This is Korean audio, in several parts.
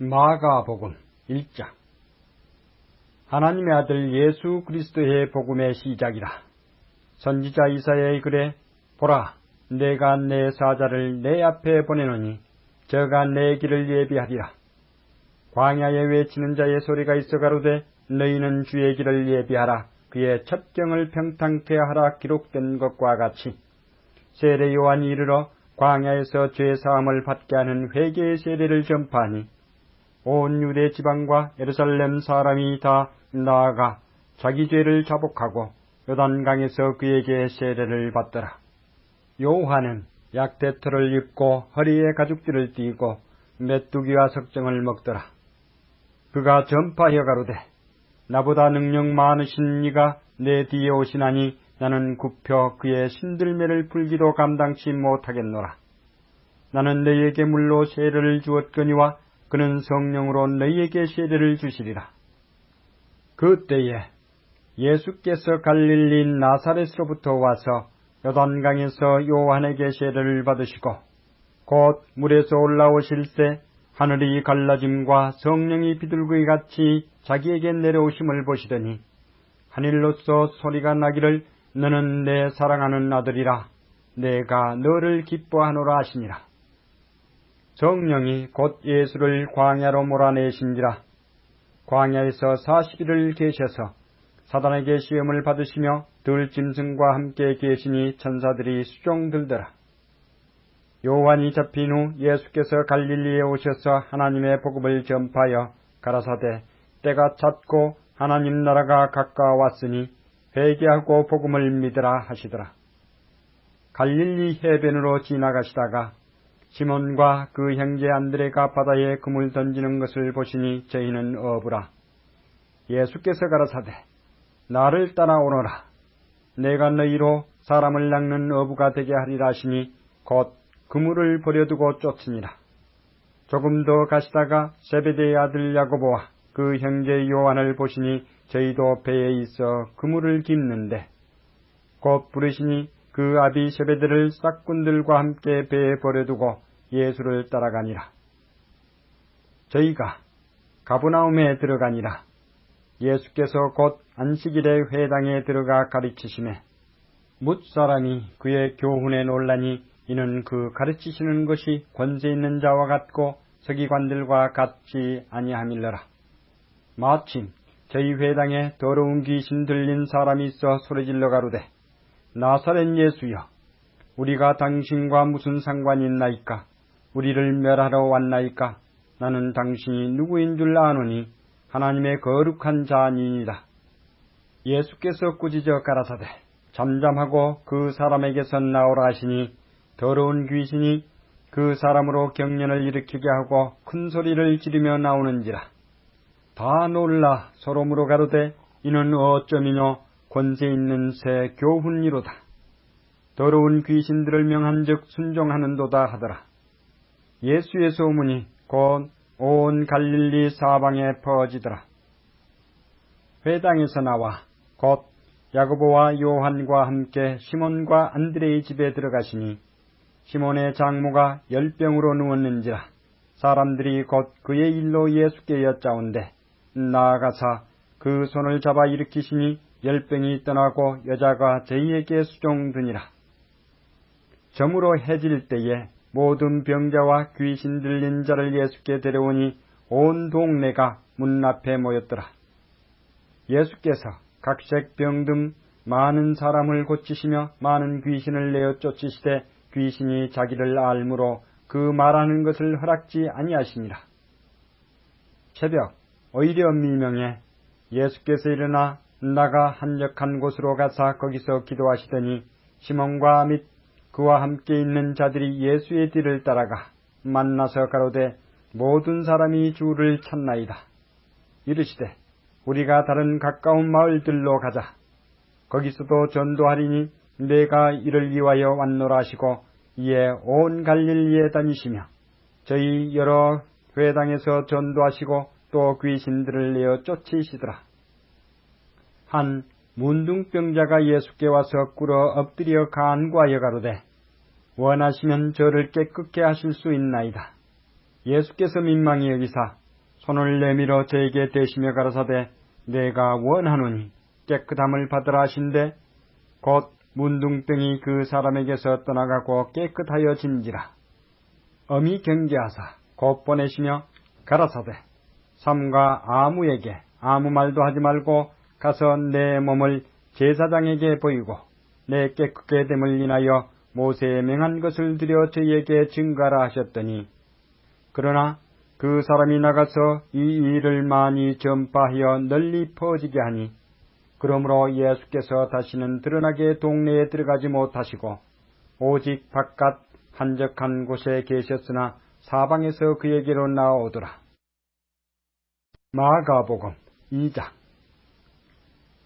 마가복음 1장. 하나님의 아들 예수 그리스도의 복음의 시작이라. 선지자 이사야의 글에 보라, 내가 내 사자를 내 앞에 보내노니 저가 내 길을 예비하리라. 광야에 외치는 자의 소리가 있어 가로되 너희는 주의 길을 예비하라. 그의 첩경을 평탄케 하라. 기록된 것과 같이 세례 요한이 이르러 광야에서 죄사함을 받게 하는 회개의 세례를 전파하니 온 유대 지방과 예루살렘 사람이 다 나아가 자기 죄를 자복하고 요단강에서 그에게 세례를 받더라. 요한은 약대토를 입고 허리에 가죽띠를 띠고 메뚜기와 석정을 먹더라. 그가 전파하여 가로되 나보다 능력 많으신 이가 내 뒤에 오시나니 나는 굽혀 그의 신들매를 풀기도 감당치 못하겠노라. 나는 너희에게 물로 세례를 주었거니와 그는 성령으로 너희에게 세례를 주시리라. 그때에 예수께서 갈릴리 나사렛으로부터 와서 요단강에서 요한에게 세례를 받으시고 곧 물에서 올라오실 때 하늘이 갈라짐과 성령이 비둘기 같이 자기에게 내려오심을 보시더니 하늘로서 소리가 나기를 너는 내 사랑하는 아들이라 내가 너를 기뻐하노라 하시니라. 성령이 곧 예수를 광야로 몰아내신지라. 광야에서 40일을 계셔서 사단에게 시험을 받으시며 들짐승과 함께 계시니 천사들이 수종들더라. 요한이 잡힌 후 예수께서 갈릴리에 오셔서 하나님의 복음을 전파하여 가라사대 때가 찼고 하나님 나라가 가까워왔으니 회개하고 복음을 믿으라 하시더라. 갈릴리 해변으로 지나가시다가 시몬과 그 형제 안드레가 바다에 그물 던지는 것을 보시니 저희는 어부라. 예수께서 가라사대 나를 따라오너라. 내가 너희로 사람을 낚는 어부가 되게 하리라 하시니 곧 그물을 버려두고 쫓으니라. 조금 더 가시다가 세베대의 아들 야고보와 그 형제 요한을 보시니 저희도 배에 있어 그물을 깁는데 곧 부르시니 그 아비 세베대를 싹꾼들과 함께 배에 버려두고 예수를 따라가니라. 저희가 가브나움에 들어가니라. 예수께서 곧 안식일에 회당에 들어가 가르치시매 뭇사람이 그의 교훈에 놀라니 이는 그 가르치시는 것이 권세 있는 자와 같고 서기관들과 같지 아니함일러라. 마침 저희 회당에 더러운 귀신 들린 사람이 있어 소리질러 가로되 나사렛 예수여, 우리가 당신과 무슨 상관이 있나이까? 우리를 멸하러 왔나이까? 나는 당신이 누구인 줄 아노니 하나님의 거룩한 자니이다. 예수께서 꾸짖어 가라사대 잠잠하고 그 사람에게서 나오라 하시니 더러운 귀신이 그 사람으로 경련을 일으키게 하고 큰 소리를 지르며 나오는지라. 다 놀라 서로 물어 가로되 이는 어쩌미뇨? 권세 있는 새 교훈이로다. 더러운 귀신들을 명한즉 순종하는도다 하더라. 예수의 소문이 곧 온 갈릴리 사방에 퍼지더라. 회당에서 나와 곧 야고보와 요한과 함께 시몬과 안드레의 집에 들어가시니 시몬의 장모가 열병으로 누웠는지라. 사람들이 곧 그의 일로 예수께 여짜온대 나아가사 그 손을 잡아 일으키시니 열병이 떠나고 여자가 저희에게 수종드니라. 저물어 해질 때에 모든 병자와 귀신 들린 자를 예수께 데려오니 온 동네가 문 앞에 모였더라. 예수께서 각색 병 많은 사람을 고치시며 많은 귀신을 내어 쫓으시되 귀신이 자기를 알므로 그 말하는 것을 허락지 아니하시니라. 새벽 오히려 미명에 예수께서 일어나 나가 한적한 곳으로 가사 거기서 기도하시더니 시몬과 및 그와 함께 있는 자들이 예수의 뒤를 따라가 만나서 가로되 모든 사람이 주를 찾나이다. 이르시되 우리가 다른 가까운 마을들로 가자. 거기서도 전도하리니 내가 이를 위하여 왔노라 하시고 이에 온 갈릴리에 다니시며 저희 여러 회당에서 전도하시고 또 귀신들을 내어 쫓으시더라. 한 문둥병자가 예수께 와서 꿇어 엎드려 간구하여 가로되 원하시면 저를 깨끗게 하실 수 있나이다. 예수께서 민망히 여기사 손을 내밀어 저에게 대시며 가라사대 내가 원하노니 깨끗함을 받으라 하신대 곧 문둥병이 그 사람에게서 떠나가고 깨끗하여진지라. 엄히 경계하사 곧 보내시며 가라사대 삼가 아무에게 아무 말도 하지 말고 가서 내 몸을 제사장에게 보이고 내 깨끗게 됨을 인하여 모세의 명한 것을 드려 저희에게 증가라 하셨더니 그러나 그 사람이 나가서 이 일을 많이 전파하여 널리 퍼지게 하니 그러므로 예수께서 다시는 드러나게 동네에 들어가지 못하시고 오직 바깥 한적한 곳에 계셨으나 사방에서 그에게로 나오더라. 마가복음 2장.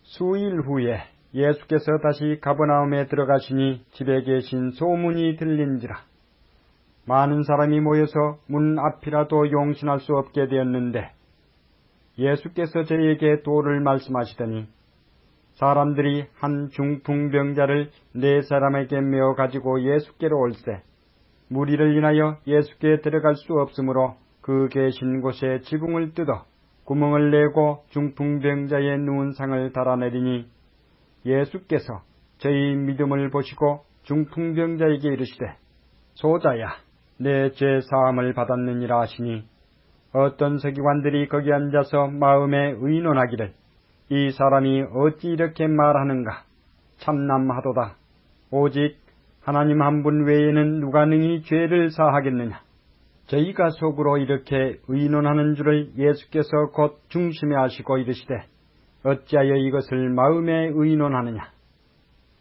수일 후에 예수께서 다시 가버나움에 들어가시니 집에 계신 소문이 들린지라. 많은 사람이 모여서 문 앞이라도 용신할 수 없게 되었는데 예수께서 저희에게 도를 말씀하시더니 사람들이 한 중풍병자를 4사람에게 메어 가지고 예수께로 올세 무리를 인하여 예수께 들어갈 수 없으므로 그 계신 곳에 지붕을 뜯어 구멍을 내고 중풍병자의 누운 상을 달아내리니 예수께서 저희 믿음을 보시고 중풍병자에게 이르시되 소자야 내 죄 사함을 받았느니라 하시니 어떤 서기관들이 거기 앉아서 마음에 의논하기를 이 사람이 어찌 이렇게 말하는가 참남하도다. 오직 하나님 한 분 외에는 누가 능히 죄를 사하겠느냐. 저희가 속으로 이렇게 의논하는 줄을 예수께서 곧 중심에 하시고 이르시되 어찌하여 이것을 마음에 의논하느냐.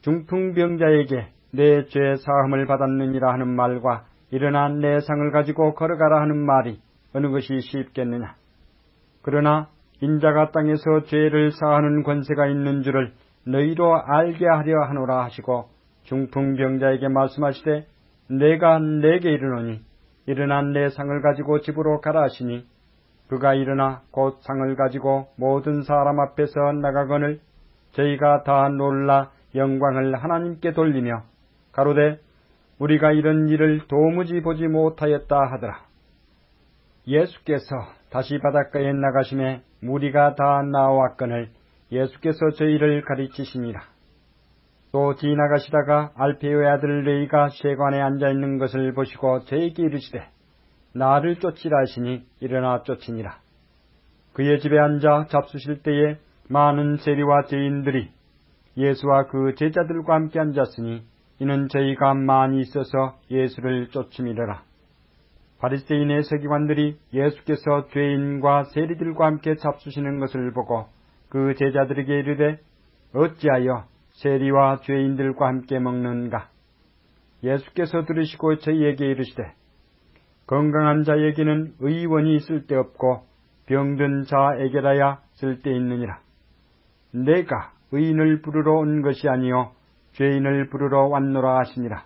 중풍병자에게 내 죄 사함을 받았느니라 하는 말과 일어나 내 상을 가지고 걸어가라 하는 말이 어느 것이 쉽겠느냐. 그러나 인자가 땅에서 죄를 사하는 권세가 있는 줄을 너희로 알게 하려 하노라 하시고 중풍병자에게 말씀하시되 내가 내게 이르노니 일어나 내 상을 가지고 집으로 가라 하시니 그가 일어나 곧 상을 가지고 모든 사람 앞에서 나가거늘 저희가 다 놀라 영광을 하나님께 돌리며 가로되 우리가 이런 일을 도무지 보지 못하였다 하더라. 예수께서 다시 바닷가에 나가심에 무리가 다 나왔거늘 예수께서 저희를 가르치시니라. 또 지나가시다가 알페오의 아들 레이가 세관에 앉아있는 것을 보시고 저에게 이르시되 나를 쫓으라 하시니 일어나 쫓으니라. 그의 집에 앉아 잡수실 때에 많은 세리와 죄인들이 예수와 그 제자들과 함께 앉았으니 이는 저희가 많이 있어서 예수를 쫓음이더라. 바리새인의 서기관들이 예수께서 죄인과 세리들과 함께 잡수시는 것을 보고 그 제자들에게 이르되 어찌하여 세리와 죄인들과 함께 먹는가. 예수께서 들으시고 저희에게 이르시되 건강한 자에게는 의원이 쓸데없고 병든 자에게라야 쓸데있느니라. 내가 의인을 부르러 온 것이 아니요 죄인을 부르러 왔노라 하시니라.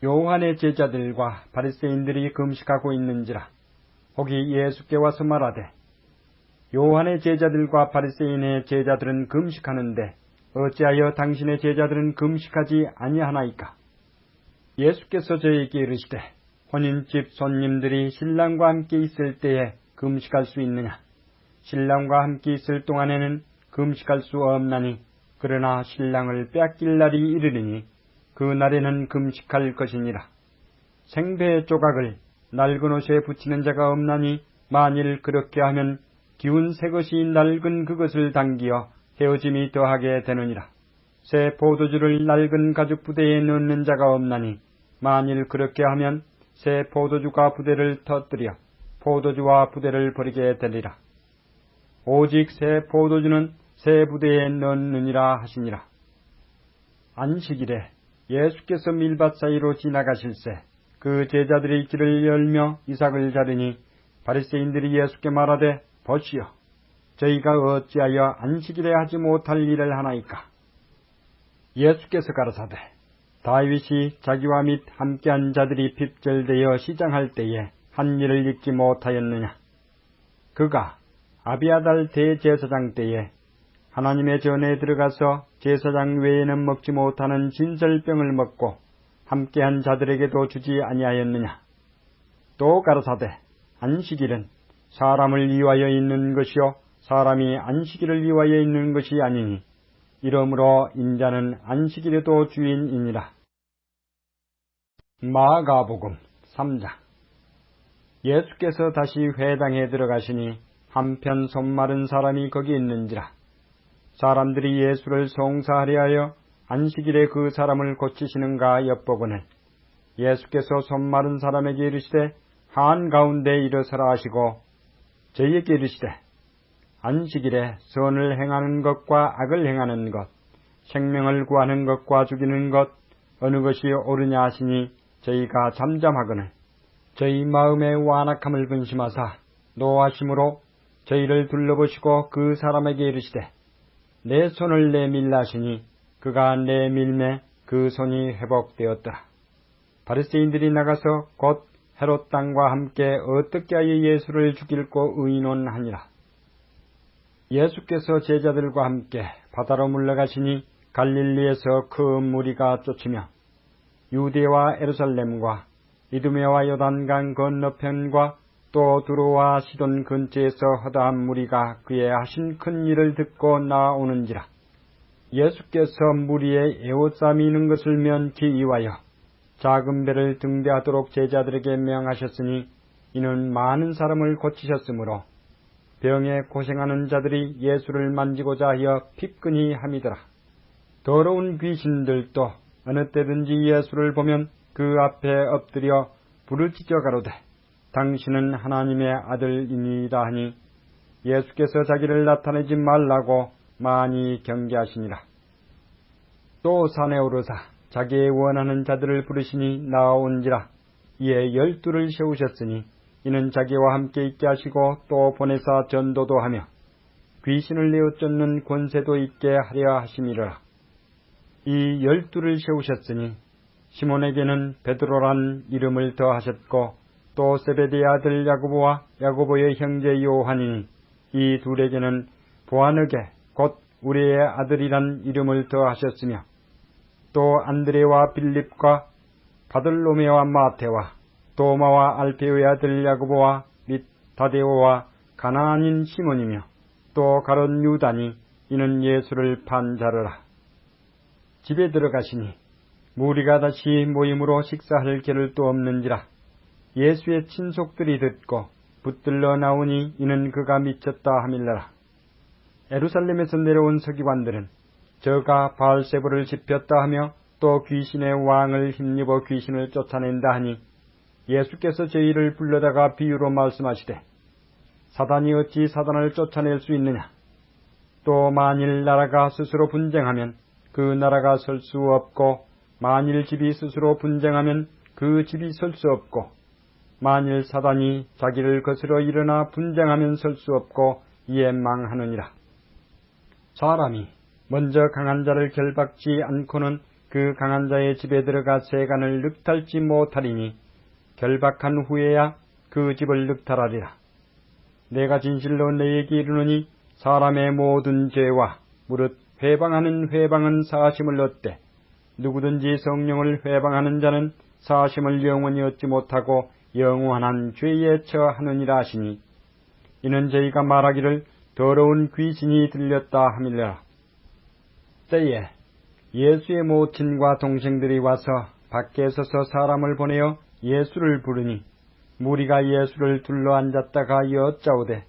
요한의 제자들과 바리새인들이 금식하고 있는지라. 혹이 예수께 와서 말하되 요한의 제자들과 바리새인의 제자들은 금식하는데 어찌하여 당신의 제자들은 금식하지 아니하나이까. 예수께서 저에게 이르시되 혼인집 손님들이 신랑과 함께 있을 때에 금식할 수 있느냐. 신랑과 함께 있을 동안에는 금식할 수 없나니 그러나 신랑을 빼앗길 날이 이르리니 그 날에는 금식할 것이니라. 생배 조각을 낡은 옷에 붙이는 자가 없나니 만일 그렇게 하면 기운 새 것이 낡은 그것을 당기어 헤어짐이 더하게 되느니라. 새 포도주를 낡은 가죽 부대에 넣는 자가 없나니 만일 그렇게 하면 새 포도주가 부대를 터뜨려 포도주와 부대를 버리게 되리라. 오직 새 포도주는 새 부대에 넣느니라 하시니라. 안식일에 예수께서 밀밭 사이로 지나가실새 그 제자들이 길을 열며 이삭을 자르니 바리새인들이 예수께 말하되 보시오 저희가 어찌하여 안식일에 하지 못할 일을 하나이까. 예수께서 가라사대 다윗이 자기와 및 함께한 자들이 핍절되어 시장할 때에 한 일을 잊지 못하였느냐. 그가 아비아달 대제사장 때에 하나님의 전에 들어가서 제사장 외에는 먹지 못하는 진설병을 먹고 함께한 자들에게도 주지 아니하였느냐. 또 가라사대 안식일은 사람을 위하여 있는 것이요 사람이 안식일을 위하여 있는 것이 아니니 이러므로 인자는 안식일에도 주인이니라. 마가복음 3장. 예수께서 다시 회당에 들어가시니 한편 손마른 사람이 거기 있는지라. 사람들이 예수를 송사하려 하여 안식일에 그 사람을 고치시는가 엿보거늘 예수께서 손마른 사람에게 이르시되 한가운데 일어서라 하시고 저희에게 이르시되 안식일에 선을 행하는 것과 악을 행하는 것, 생명을 구하는 것과 죽이는 것 어느 것이 옳으냐 하시니 저희가 잠잠하거늘 저희 마음의 완악함을 근심하사 노하심으로 저희를 둘러보시고 그 사람에게 이르시되 내 손을 내밀라 하시니 그가 내밀매 그 손이 회복되었더라. 바리새인들이 나가서 곧 헤롯 당과 함께 어떻게 하여 예수를 죽일고 의논하니라. 예수께서 제자들과 함께 바다로 물러가시니 갈릴리에서 큰 무리가 쫓으며 유대와 예루살렘과 이두메와 요단강 건너편과 또 두로와 시돈 근처에서 허다한 무리가 그의 하신 큰 일을 듣고 나오는지라. 예수께서 무리의 에워싸 미는 것을 면치 이하여 작은 배를 등대하도록 제자들에게 명하셨으니 이는 많은 사람을 고치셨으므로 병에 고생하는 자들이 예수를 만지고자 하여 피끈이 함이더라. 더러운 귀신들도 어느 때든지 예수를 보면 그 앞에 엎드려 부르짖어 가로되 당신은 하나님의 아들이니이다 하니 예수께서 자기를 나타내지 말라고 많이 경계하시니라. 또 산에 오르사 자기의 원하는 자들을 부르시니 나온지라. 이에 12를 세우셨으니 이는 자기와 함께 있게 하시고 또 보내사 전도도 하며 귀신을 내어 쫓는 권세도 있게 하려 하심이라. 이 12를 세우셨으니 시몬에게는 베드로란 이름을 더하셨고 또 세베대의 아들 야고보와 야고보의 형제 요한이니 이 둘에게는 보아너게 곧 우리의 아들이란 이름을 더하셨으며 또 안드레와 빌립과 바들로메와 마테와 도마와 알페오의 아들 야고보와 및 다데오와 가나안인 시몬이며 또 가룟 유다니 이는 예수를 판 자르라. 집에 들어가시니 무리가 다시 모임으로 식사할 겨를도 없는지라. 예수의 친속들이 듣고 붙들러 나오니 이는 그가 미쳤다 하밀라라. 예루살렘에서 내려온 서기관들은 저가 바알세불을 짚혔다 하며 또 귀신의 왕을 힘입어 귀신을 쫓아낸다 하니 예수께서 저희를 불러다가 비유로 말씀하시되 사단이 어찌 사단을 쫓아낼 수 있느냐. 또 만일 나라가 스스로 분쟁하면 그 나라가 설 수 없고 만일 집이 스스로 분쟁하면 그 집이 설 수 없고 만일 사단이 자기를 거스러 일어나 분쟁하면 설 수 없고 이에 망하느니라. 사람이 먼저 강한 자를 결박지 않고는 그 강한 자의 집에 들어가 세간을 늑탈지 못하리니 결박한 후에야 그 집을 늑탈하리라. 내가 진실로 너희에게 이르노니 사람의 모든 죄와 무릇 회방하는 회방은 사하심을 얻되 누구든지 성령을 회방하는 자는 사하심을 영원히 얻지 못하고 영원한 죄에 처하느니라 하시니 이는 저희가 말하기를 더러운 귀신이 들렸다 하밀라. 때에 예수의 모친과 동생들이 와서 밖에 서서 사람을 보내어 예수를 부르니 무리가 예수를 둘러앉았다가 여짜오되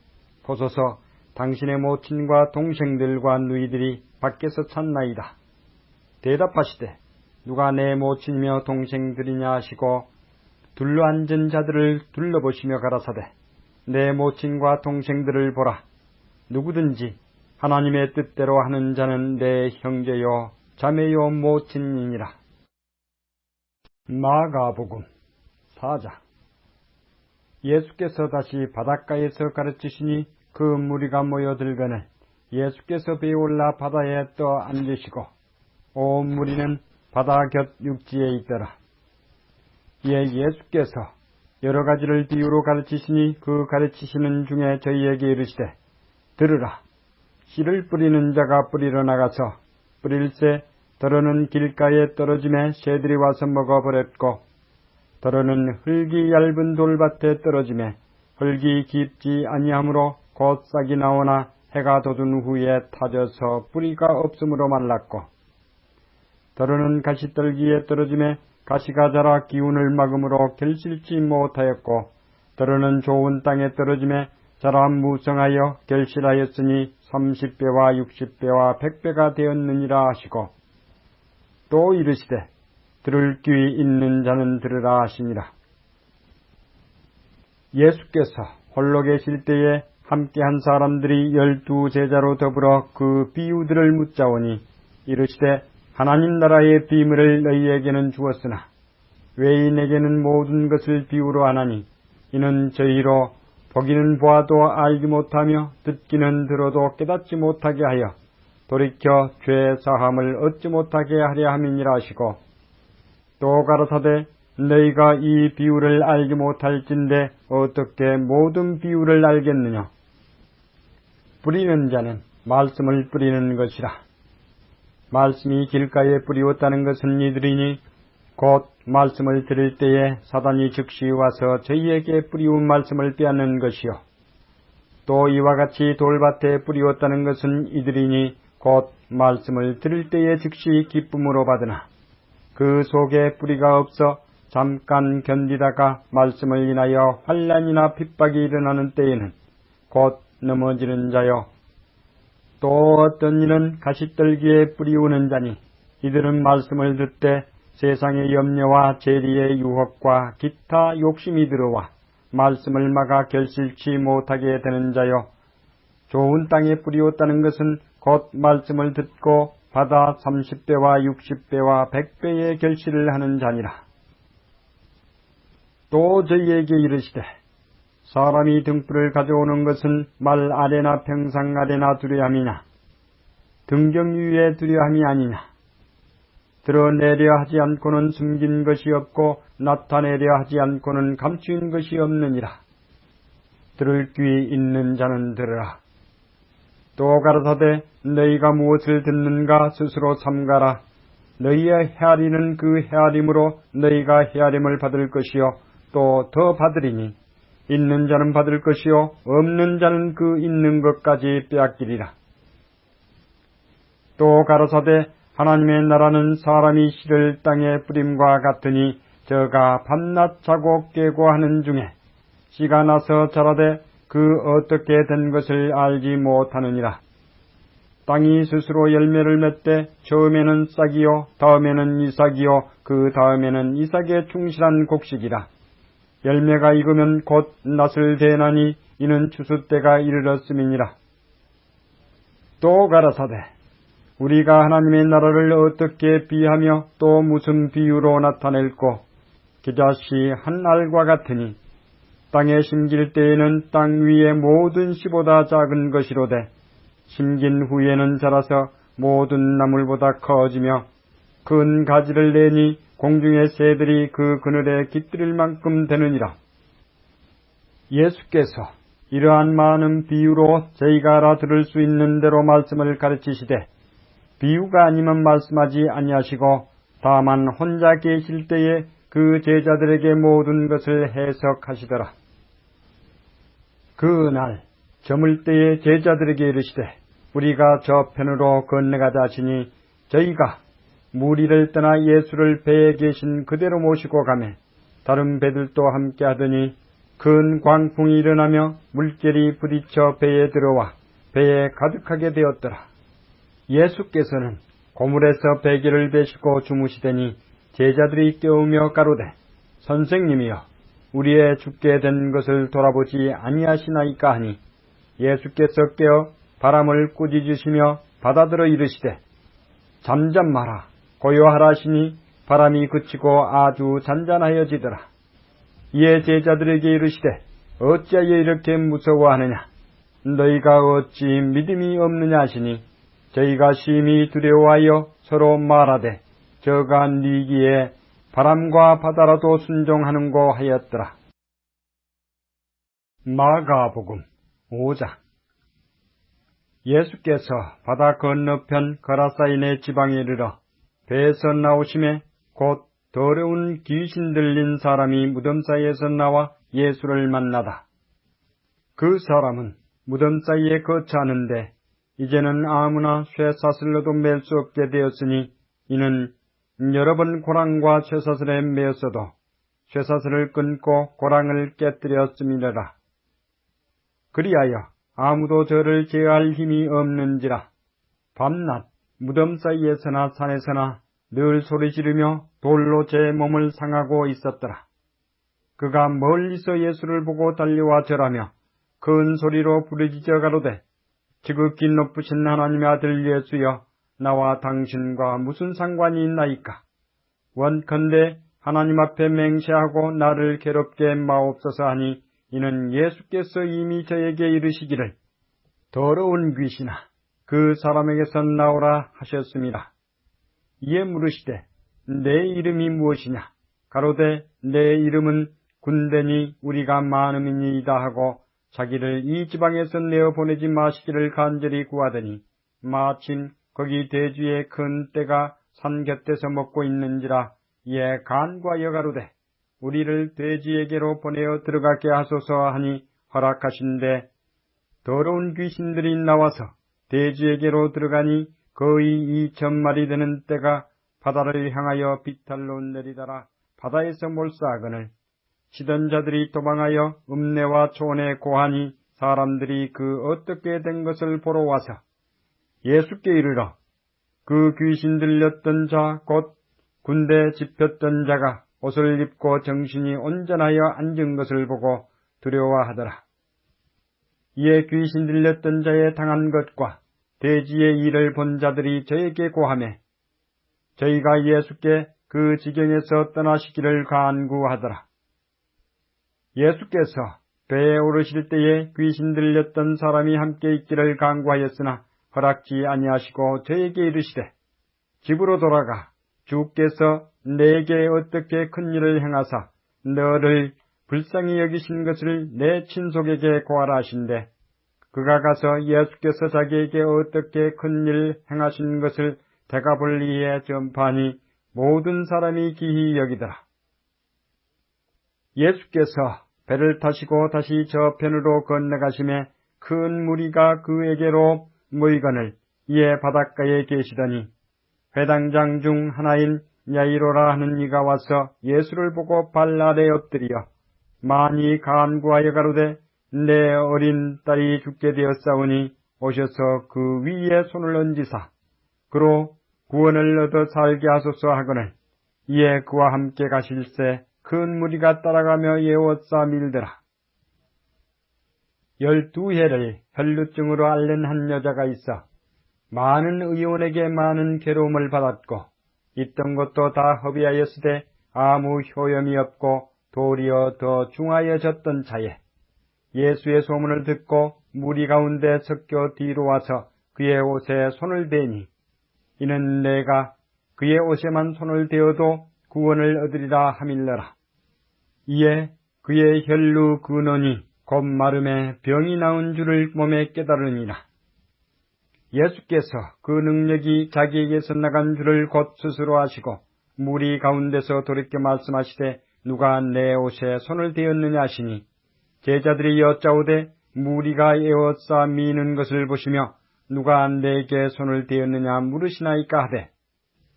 보소서 당신의 모친과 동생들과 누이들이 밖에서 찾나이다. 대답하시되 누가 내 모친이며 동생들이냐 하시고 둘러앉은 자들을 둘러보시며 가라사대 내 모친과 동생들을 보라. 누구든지 하나님의 뜻대로 하는 자는 내 형제요 자매요 모친이니라. 마가복음 4장. 예수께서 다시 바닷가에서 가르치시니 그 무리가 모여들거늘 예수께서 배에 올라 바다에 떠 앉으시고 온 무리는 바다 곁 육지에 있더라. 이에 예수께서 여러 가지를 비유로 가르치시니 그 가르치시는 중에 저희에게 이르시되 들으라. 씨를 뿌리는 자가 뿌리러 나가서 뿌릴새 더러는 길가에 떨어짐에 새들이 와서 먹어버렸고 더러는 흙이 얇은 돌밭에 떨어짐에 흙이 깊지 아니하므로 곧 싹이 나오나 해가 돋은 후에 타져서 뿌리가 없으므로 말랐고, 더러는 가시떨기에 떨어짐에 가시가 자라 기운을 막음으로 결실치 못하였고, 더러는 좋은 땅에 떨어짐에 자라 무성하여 결실하였으니 30배와 60배와 100배가 되었느니라 하시고, 또 이르시되 들을 귀 있는 자는 들으라 하시니라. 예수께서 홀로 계실 때에 함께한 사람들이 12제자로 더불어 그 비유들을 묻자오니 이르시되 하나님 나라의 비밀을 너희에게는 주었으나 외인에게는 모든 것을 비유로 하나니 이는 저희로 보기는 보아도 알지 못하며 듣기는 들어도 깨닫지 못하게 하여 돌이켜 죄 사함을 얻지 못하게 하려 함이니라 하시고, 또 가라사대 너희가 이 비유를 알지 못할진대 어떻게 모든 비유를 알겠느냐. 뿌리는 자는 말씀을 뿌리는 것이라. 말씀이 길가에 뿌리웠다는 것은 이들이니 곧 말씀을 들을 때에 사단이 즉시 와서 저희에게 뿌리운 말씀을 빼앗는 것이요. 또 이와 같이 돌밭에 뿌리웠다는 것은 이들이니 곧 말씀을 들을 때에 즉시 기쁨으로 받으나 그 속에 뿌리가 없어 잠깐 견디다가 말씀을 인하여 환난이나 핍박이 일어나는 때에는 곧 넘어지는 자요. 또 어떤 이는 가시떨기에 뿌리우는 자니 이들은 말씀을 듣되 세상의 염려와 재리의 유혹과 기타 욕심이 들어와 말씀을 막아 결실치 못하게 되는 자요. 좋은 땅에 뿌리웠다는 것은 곧 말씀을 듣고 받아 30배와 60배와 100배의 결실을 하는 자니라. 또 저희에게 이르시되 사람이 등불을 가져오는 것은 말 아래나 평상 아래나 두려함이냐 등경 위에 두려함이 아니냐. 드러내려 하지 않고는 숨긴 것이 없고 나타내려 하지 않고는 감추인 것이 없느니라. 들을 귀 있는 자는 들으라. 또 가라사대 너희가 무엇을 듣는가 스스로 삼가라. 너희의 헤아리는 그 헤아림으로 너희가 헤아림을 받을 것이요 또 더 받으리니 있는 자는 받을 것이요 없는 자는 그 있는 것까지 빼앗기리라. 또 가라사대 하나님의 나라는 사람이 씨를 땅에 뿌림과 같으니 저가 밤낮 자고 깨고 하는 중에 씨가 나서 자라되 그 어떻게 된 것을 알지 못하느니라. 땅이 스스로 열매를 맺되 처음에는 싹이요 다음에는 이삭이요 그 다음에는 이삭에 충실한 곡식이라. 열매가 익으면 곧 낫을 대나니 이는 추수 때가 이르렀음이니라. 또 가라사대 우리가 하나님의 나라를 어떻게 비하며 또 무슨 비유로 나타낼꼬. 겨자씨 한 알과 같으니 땅에 심길 때에는 땅 위의 모든 씨보다 작은 것이로되 심긴 후에는 자라서 모든 나물보다 커지며 큰 가지를 내니 공중의 새들이 그 그늘에 깃들일 만큼 되느니라. 예수께서 이러한 많은 비유로 저희가 알아들을 수 있는 대로 말씀을 가르치시되 비유가 아니면 말씀하지 아니하시고 다만 혼자 계실 때에 그 제자들에게 모든 것을 해석하시더라. 그날 저물 때에 제자들에게 이르시되 우리가 저편으로 건너가자 하시니 저희가 무리를 떠나 예수를 배에 계신 그대로 모시고 가매 다른 배들도 함께 하더니 큰 광풍이 일어나며 물결이 부딪혀 배에 들어와 배에 가득하게 되었더라. 예수께서는 고물에서 베개를 베시고 주무시더니 제자들이 깨우며 가로되 선생님이여 우리의 죽게 된 것을 돌아보지 아니하시나이까 하니 예수께서 깨어 바람을 꾸짖으시며 바다들어 이르시되 잠잠마라 고요하라 하시니 바람이 그치고 아주 잔잔하여지더라. 이에 제자들에게 이르시되 어찌하여 이렇게 무서워하느냐 너희가 어찌 믿음이 없느냐 하시니 저희가 심히 두려워하여 서로 말하되 저가 니기에 바람과 바다라도 순종하는고 하였더라. 마가복음 5장. 예수께서 바다 건너편 거라사인의 지방에 이르러 배에서 나오심에 곧 더러운 귀신 들린 사람이 무덤 사이에서 나와 예수를 만나다 그 사람은 무덤 사이에 거처하는데 이제는 아무나 쇠사슬로도 맬 수 없게 되었으니 이는 여러 번 고랑과 쇠사슬에 매었어도 쇠사슬을 끊고 고랑을 깨뜨렸음이라. 그리하여 아무도 저를 제어할 힘이 없는지라. 밤낮 무덤 사이에서나 산에서나 늘 소리 지르며 돌로 제 몸을 상하고 있었더라. 그가 멀리서 예수를 보고 달려와 절하며 큰 소리로 부르짖어 가로되 지극히 높으신 하나님의 아들 예수여, 나와 당신과 무슨 상관이 있나이까? 원컨대 하나님 앞에 맹세하고 나를 괴롭게 마옵소서 하니 이는 예수께서 이미 저에게 이르시기를 더러운 귀신아 그 사람에게서 나오라 하셨습니다. 이에 물으시되 내 이름이 무엇이냐? 가로되 내 이름은 군대니 우리가 많음이니이다 하고 자기를 이 지방에서 내어보내지 마시기를 간절히 구하더니 마침 거기 대주의 큰 떼가 산 곁에서 먹고 있는지라. 이에 간구하여 가로되 우리를 돼지에게로 보내어 들어가게 하소서 하니 허락하신대 더러운 귀신들이 나와서 돼지에게로 들어가니 거의 2,000마리 되는 떼가 바다를 향하여 비탈로 내리다라 바다에서 몰사하거늘 치던 자들이 도망하여 읍내와 촌에 고하니 사람들이 그 어떻게 된 것을 보러 와서 예수께 이르러 그 귀신 들렸던 자 곧 군대 집혔던 자가 옷을 입고 정신이 온전하여 앉은 것을 보고 두려워하더라. 이에 귀신 들렸던 자의 당한 것과 돼지의 일을 본 자들이 저에게 고하매 저희가 예수께 그 지경에서 떠나시기를 간구하더라. 예수께서 배에 오르실 때에 귀신 들렸던 사람이 함께 있기를 간구하였으나 허락지 아니하시고 저에게 이르시되 집으로 돌아가 주께서 내게 어떻게 큰 일을 행하사 너를 불쌍히 여기신 것을 내 친속에게 고하라 하신대 그가 가서 예수께서 자기에게 어떻게 큰 일 행하신 것을 데가볼리에 전파하니 모든 사람이 기히 여기더라. 예수께서 배를 타시고 다시 저편으로 건너가심에 큰 무리가 그에게로 모이거늘 이에 바닷가에 계시더니 회당장 중 하나인 야이로라 하는 이가 와서 예수를 보고 발 아래 엎드려 많이 간구하여 가로되 내 어린 딸이 죽게 되었사오니 오셔서 그 위에 손을 얹으사 그로 구원을 얻어 살게 하소서 하거늘 이에 그와 함께 가실새 큰 무리가 따라가며 예워싸 밀더라. 12해를 혈루증으로 앓는 한 여자가 있어 많은 의원에게 많은 괴로움을 받았고 있던 것도 다 허비하였으되 아무 효염이 없고 도리어 더 중하여졌던 차에 예수의 소문을 듣고 무리 가운데 섞여 뒤로 와서 그의 옷에 손을 대니 이는 내가 그의 옷에만 손을 대어도 구원을 얻으리라 하밀러라. 이에 그의 혈루 근원이 곧 마름에 병이 나은 줄을 몸에 깨달으니라. 예수께서 그 능력이 자기에게서 나간 줄을 곧 스스로 아시고 무리 가운데서 돌이켜 말씀하시되 누가 내 옷에 손을 대었느냐 하시니 제자들이 여짜오되 무리가 에워싸 미는 것을 보시며 누가 내게 손을 대었느냐 물으시나이까 하되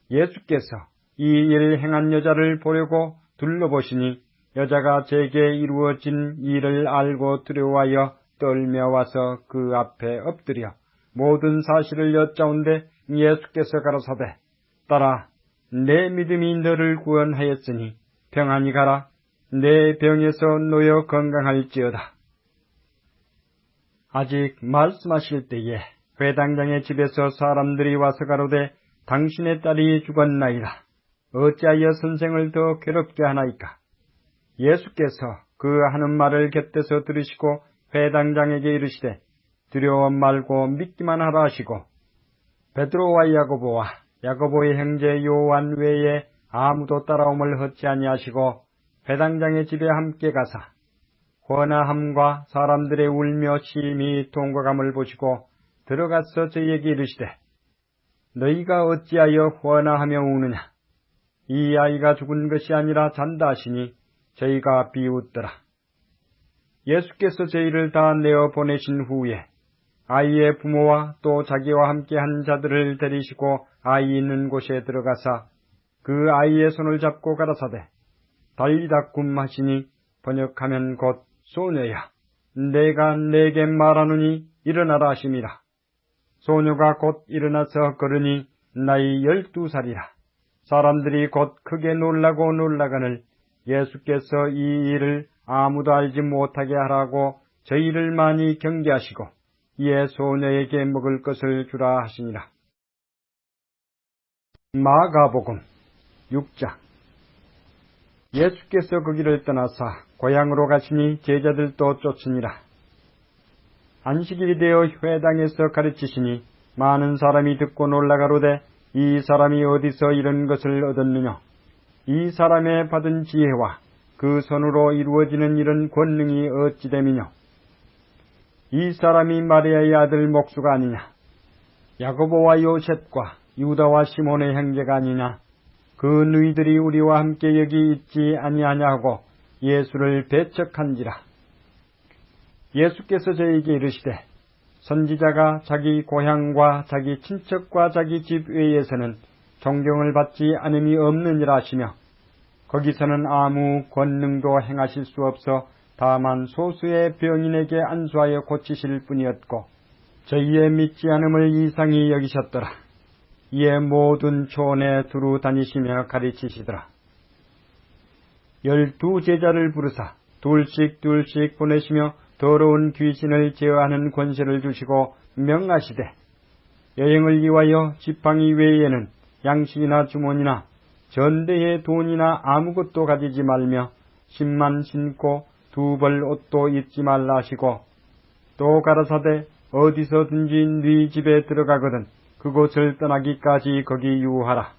예수께서 이 일 행한 여자를 보려고 둘러보시니 여자가 제게 이루어진 일을 알고 두려워하여 떨며 와서 그 앞에 엎드려 모든 사실을 여짜온데 예수께서 가라사대 딸아 내 믿음이 너를 구원하였으니 평안히 가라 내 병에서 놓여 건강할지어다. 아직 말씀하실 때에 회당장의 집에서 사람들이 와서 가로되 당신의 딸이 죽었나이다. 어찌하여 선생을 더 괴롭게 하나이까? 예수께서 그 하는 말을 곁에서 들으시고 회당장에게 이르시되 두려워 말고 믿기만 하라 하시고 베드로와 야고보의 형제 요한 외에 아무도 따라옴을 헛지 아니하시고 회당장의 집에 함께 가사 권하함과 사람들의 울며 심히 통곡함을 보시고 들어가서 저희에게 이르시되 너희가 어찌하여 권하하며 우느냐? 이 아이가 죽은 것이 아니라 잔다 하시니 저희가 비웃더라. 예수께서 저희를 다 내어 보내신 후에 아이의 부모와 또 자기와 함께 한 자들을 데리시고 아이 있는 곳에 들어가사 그 아이의 손을 잡고 가라사대 달리다 굼 하시니 번역하면 곧 소녀야 내가 내게 말하노니 일어나라 하심이라. 소녀가 곧 일어나서 걸으니 나이 12살이라. 사람들이 곧 크게 놀라고 놀라거늘 예수께서 이 일을 아무도 알지 못하게 하라고 저희를 많이 경계하시고 이에 소녀에게 먹을 것을 주라 하시니라. 마가복음 6장. 예수께서 거기를 떠나사 고향으로 가시니 제자들도 쫓으니라. 안식일이 되어 회당에서 가르치시니 많은 사람이 듣고 놀라가로되 이 사람이 어디서 이런 것을 얻었느냐. 이 사람의 받은 지혜와 그 손으로 이루어지는 이런 권능이 어찌 됨이냐. 이 사람이 마리아의 아들 목수가 아니냐. 야고보와 요셉과 유다와 시몬의 형제가 아니냐. 그 너희들이 우리와 함께 여기 있지 아니하냐 하고 예수를 배척한지라. 예수께서 저에게 이르시되 선지자가 자기 고향과 자기 친척과 자기 집 외에서는 존경을 받지 않음이 없느니라 하시며 거기서는 아무 권능도 행하실 수 없어 다만 소수의 병인에게 안수하여 고치실 뿐이었고 저희의 믿지 않음을 이상히 여기셨더라. 이에 모든 촌에 두루 다니시며 가르치시더라. 12 제자를 부르사 둘씩 보내시며 더러운 귀신을 제어하는 권세를 주시고 명하시되 여행을 위하여 지팡이 외에는 양식이나 주머니나 전대의 돈이나 아무것도 가지지 말며 신만 신고 2벌 옷도 입지 말라 하시고 또 가라사대 어디서든지 네 집에 들어가거든 그곳을 떠나기까지 거기 유하라.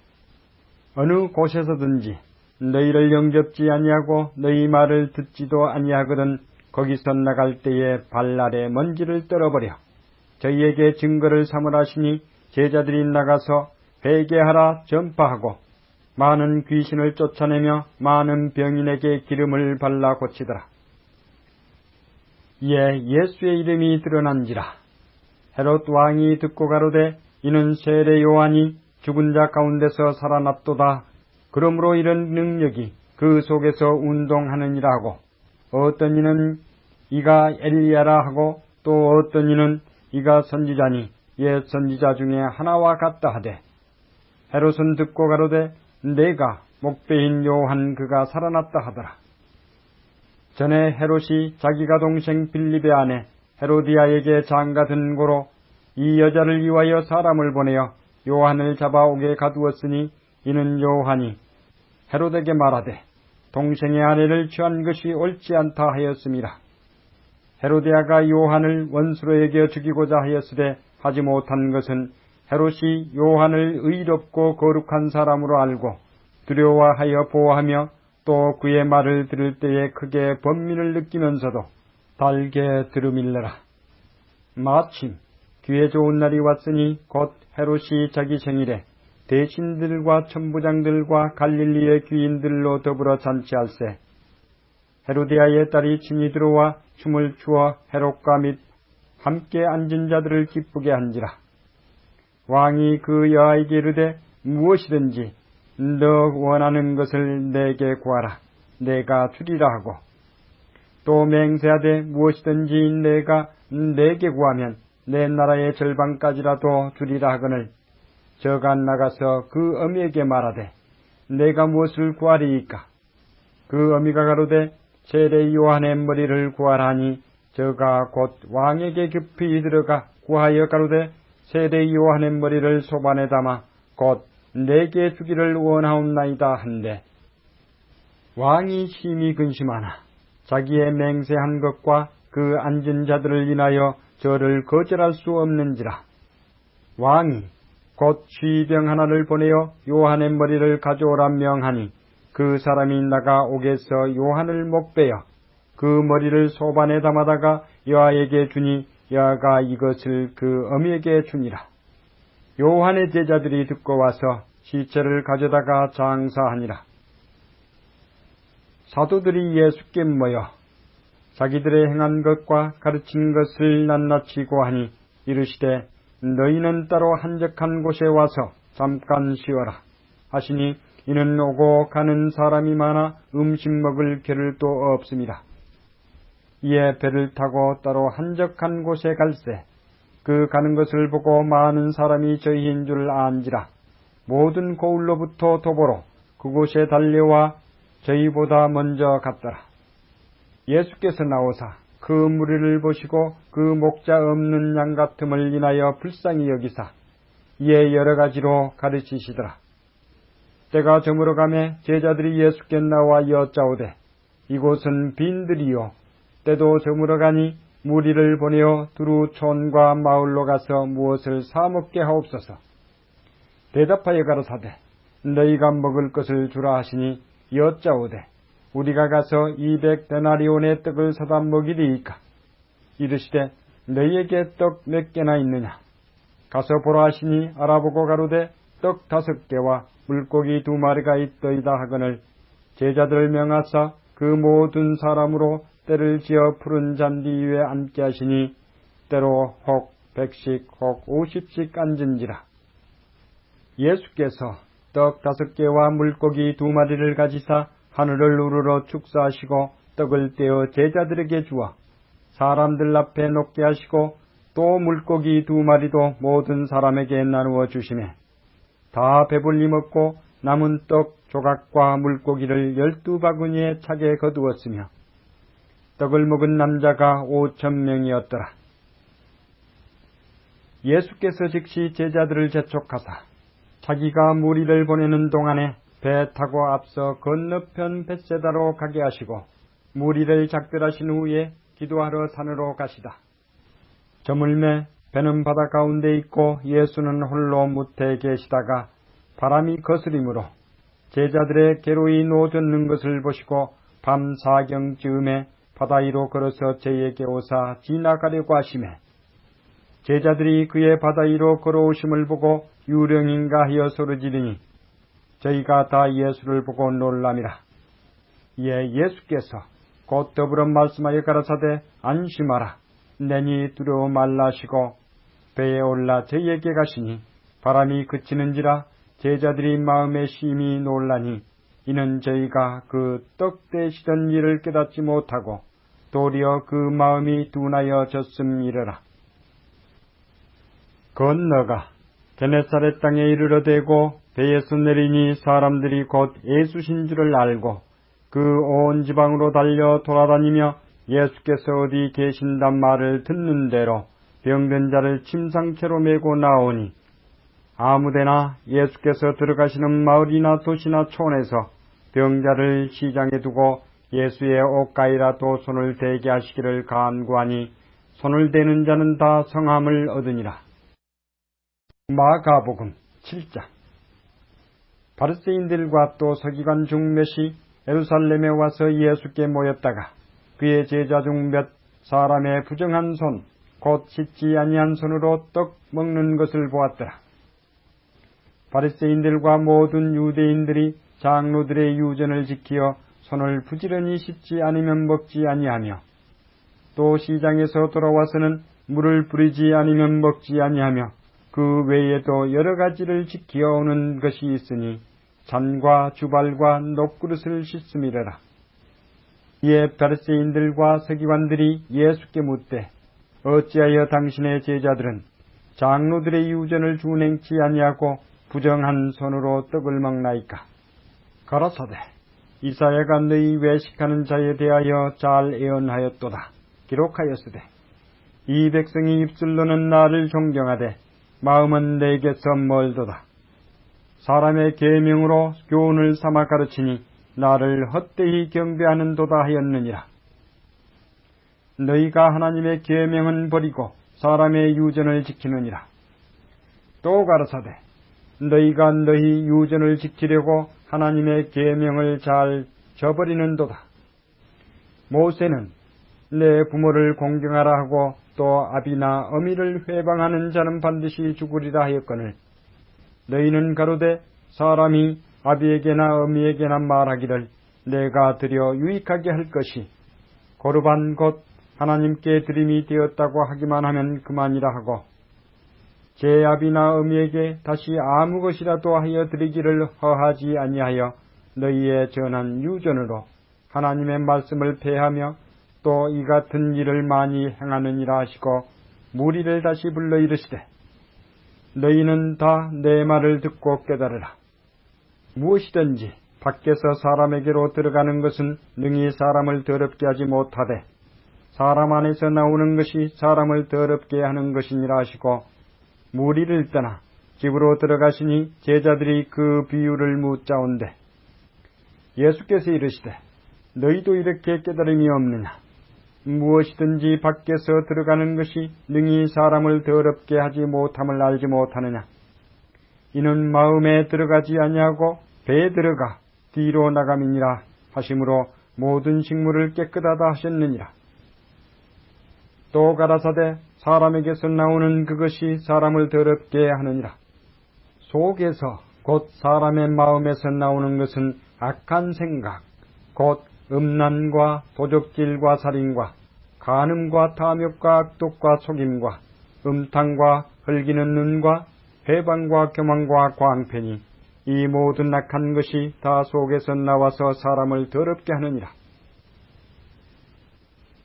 어느 곳에서든지 너희를 영접지 아니하고 너희 말을 듣지도 아니하거든 거기서 나갈 때에 발 아래 먼지를 떨어버려 저희에게 증거를 삼으라 하시니 제자들이 나가서 회개하라 전파하고 많은 귀신을 쫓아내며 많은 병인에게 기름을 발라 고치더라. 이에 예수의 이름이 드러난지라. 헤롯 왕이 듣고 가로되 이는 세례 요한이 죽은 자 가운데서 살아났도다. 그러므로 이런 능력이 그 속에서 운동하느니라 하고 어떤 이는 이가 엘리야라 하고 또 어떤 이는 이가 선지자니 옛 선지자 중에 하나와 같다 하되 헤롯은 듣고 가로되 내가 목배인 요한 그가 살아났다 하더라. 전에 헤롯이 자기가 동생 빌립의 아내 헤로디아에게 장가든 고로 이 여자를 위하여 사람을 보내어 요한을 잡아오게 가두었으니 이는 요한이 헤롯에게 말하되 동생의 아내를 취한 것이 옳지 않다 하였음이라. 헤로디아가 요한을 원수로 여겨 죽이고자 하였으되 하지 못한 것은 헤롯이 요한을 의롭고 거룩한 사람으로 알고 두려워하여 보호하며 또 그의 말을 들을 때에 크게 번민을 느끼면서도 달게 들음일러라. 마침 귀에 좋은 날이 왔으니 곧 헤롯이 자기 생일에 대신들과 천부장들과 갈릴리의 귀인들로 더불어 잔치할세. 헤로디아의 딸이 친히 들어와 춤을 추어 헤롯과 및 함께 앉은 자들을 기쁘게 한지라. 왕이 그 여아에게 이르되 무엇이든지 너 원하는 것을 내게 구하라. 내가 주리라 하고 또 맹세하되 무엇이든지 내가 내게 구하면 내 나라의 절반까지라도 주리라 하거늘 저가 나가서 그 어미에게 말하되 내가 무엇을 구하리이까. 그 어미가 가로되 세례 요한의 머리를 구하라 하니 저가 곧 왕에게 급히 들어가 구하여 가로되 세례 요한의 머리를 소반에 담아 곧 내게 주기를 원하옵나이다 한데 왕이 심히 근심하나 자기의 맹세한 것과 그 앉은 자들을 인하여 저를 거절할 수 없는지라. 왕이 곧 쉬병 하나를 보내어 요한의 머리를 가져오라 명하니 그 사람이 나가 옥에서 요한을 목베어 그 머리를 소반에 담아다가 여아에게 주니 여아가 이것을 그 어미에게 주니라. 요한의 제자들이 듣고 와서 시체를 가져다가 장사하니라. 사도들이 예수께 모여 자기들의 행한 것과 가르친 것을 낱낱이 고하니 이르시되 너희는 따로 한적한 곳에 와서 잠깐 쉬어라 하시니 이는 오고 가는 사람이 많아 음식 먹을 겨를도 없습니다. 이에 배를 타고 따로 한적한 곳에 갈새 그 가는 것을 보고 많은 사람이 저희인 줄 안지라 모든 고을로부터 도보로 그곳에 달려와 저희보다 먼저 갔더라. 예수께서 나오사 그 무리를 보시고 그 목자 없는 양 같음을 인하여 불쌍히 여기사 이에 여러 가지로 가르치시더라. 때가 저물어가매 제자들이 예수께 나와 여짜오되 이곳은 빈들이요 때도 저물어가니 무리를 보내어 두루 촌과 마을로 가서 무엇을 사 먹게 하옵소서. 대답하여 가라사대 너희가 먹을 것을 주라 하시니 여짜오되 우리가 가서 200데나리온의 떡을 사다 먹이리이까. 이르시되 너희에게 떡 몇 개나 있느냐. 가서 보라 하시니 알아보고 가로되 떡 5개와 물고기 2마리가 있더이다 하거늘 제자들을 명하사 그 모든 사람으로 때를 지어 푸른 잔디 위에 앉게 하시니 때로 혹 100씩 혹 50씩 앉은지라. 예수께서 떡 5개와 물고기 2마리를 가지사 하늘을 우러러 축사하시고 떡을 떼어 제자들에게 주어 사람들 앞에 놓게 하시고 또 물고기 2마리도 모든 사람에게 나누어 주시매 다 배불리 먹고 남은 떡 조각과 물고기를 12바구니에 차게 거두었으며 떡을 먹은 남자가 5,000명이었더라. 예수께서 즉시 제자들을 재촉하사 자기가 무리를 보내는 동안에 배 타고 앞서 건너편 벳세다로 가게 하시고 무리를 작별하신 후에 기도하러 산으로 가시다. 저물매 배는 바다 가운데 있고 예수는 홀로 무태에 계시다가 바람이 거스림으로 제자들의 괴로이 놓아졌는 것을 보시고 밤 4경쯤에 바다 위로 걸어서 저희에게 오사 지나가려고 하시매 제자들이 그의 바다 위로 걸어오심을 보고 유령인가 하여 소리지르니 저희가 다 예수를 보고 놀람이라. 이에 예수께서 곧 더불어 말씀하여 가라사대 안심하라 내니 두려워 말라 하시고 배에 올라 저희에게 가시니 바람이 그치는지라 제자들이 마음에 심히 놀라니 이는 저희가 그 떡 떼시던 일을 깨닫지 못하고 도리어 그 마음이 둔하여 졌음이러라. 건너가 게네사렛 땅에 이르러대고 배에서 내리니 사람들이 곧 예수신 줄을 알고 그 온 지방으로 달려 돌아다니며 예수께서 어디 계신단 말을 듣는 대로 병든 자를 침상채로 메고 나오니 아무데나 예수께서 들어가시는 마을이나 도시나 촌에서 병자를 시장에 두고 예수의 옷가이라도 손을 대게 하시기를 간구하니 손을 대는 자는 다 성함을 얻으니라. 마가복음 7장. 바리새인들과 또 서기관 중 몇이 예루살렘에 와서 예수께 모였다가 그의 제자 중 몇 사람의 부정한 손, 곧 씻지 아니한 손으로 떡 먹는 것을 보았더라. 바리새인들과 모든 유대인들이 장로들의 유전을 지키어 손을 부지런히 씻지 않으면 먹지 아니하며 또 시장에서 돌아와서는 물을 뿌리지 않으면 먹지 아니하며 그 외에도 여러 가지를 지키어오는 것이 있으니 잔과 주발과 녹그릇을 씻음이라라. 이에 바리새인들과 서기관들이 예수께 묻되 어찌하여 당신의 제자들은 장로들의 유전을 준행치 아니하고 부정한 손으로 떡을 먹나이까? 가라사대 이사야가 너희 외식하는 자에 대하여 잘 예언하였도다. 기록하였으되 이 백성이 입술로는 나를 존경하되 마음은 내게서 멀도다. 사람의 계명으로 교훈을 삼아 가르치니 나를 헛되이 경배하는도다 하였느니라. 너희가 하나님의 계명은 버리고 사람의 유전을 지키느니라. 또 가라사대 너희가 너희 유전을 지키려고 하나님의 계명을 잘 저버리는도다. 모세는 내 부모를 공경하라 하고 또 아비나 어미를 회방하는 자는 반드시 죽으리라 하였거늘 너희는 가로되 사람이 아비에게나 어미에게나 말하기를 내가 드려 유익하게 할 것이 거르반 곧 하나님께 드림이 되었다고 하기만 하면 그만이라 하고 제 아비나 어미에게 다시 아무 것이라도 하여 드리기를 허하지 아니하여 너희의 전한 유전으로 하나님의 말씀을 폐하며 또 이 같은 일을 많이 행하느니라 하시고 무리를 다시 불러 이르시되 너희는 다 내 말을 듣고 깨달으라. 무엇이든지 밖에서 사람에게로 들어가는 것은 능히 사람을 더럽게 하지 못하되 사람 안에서 나오는 것이 사람을 더럽게 하는 것이니라 하시고 무리를 떠나 집으로 들어가시니 제자들이 그 비유를 묻자온대 예수께서 이르시되 너희도 이렇게 깨달음이 없느냐. 무엇이든지 밖에서 들어가는 것이 능히 사람을 더럽게 하지 못함을 알지 못하느냐. 이는 마음에 들어가지 아니하고 배에 들어가 뒤로 나감이니라 하심으로 모든 식물을 깨끗하다 하셨느니라. 또 가라사대 사람에게서 나오는 그것이 사람을 더럽게 하느니라. 속에서 곧 사람의 마음에서 나오는 것은 악한 생각, 곧 음란과 도적질과 살인과 간음과 탐욕과 악독과 속임과 음탕과 흘기는 눈과 회방과 교만과 광패니 이 모든 악한 것이 다 속에서 나와서 사람을 더럽게 하느니라.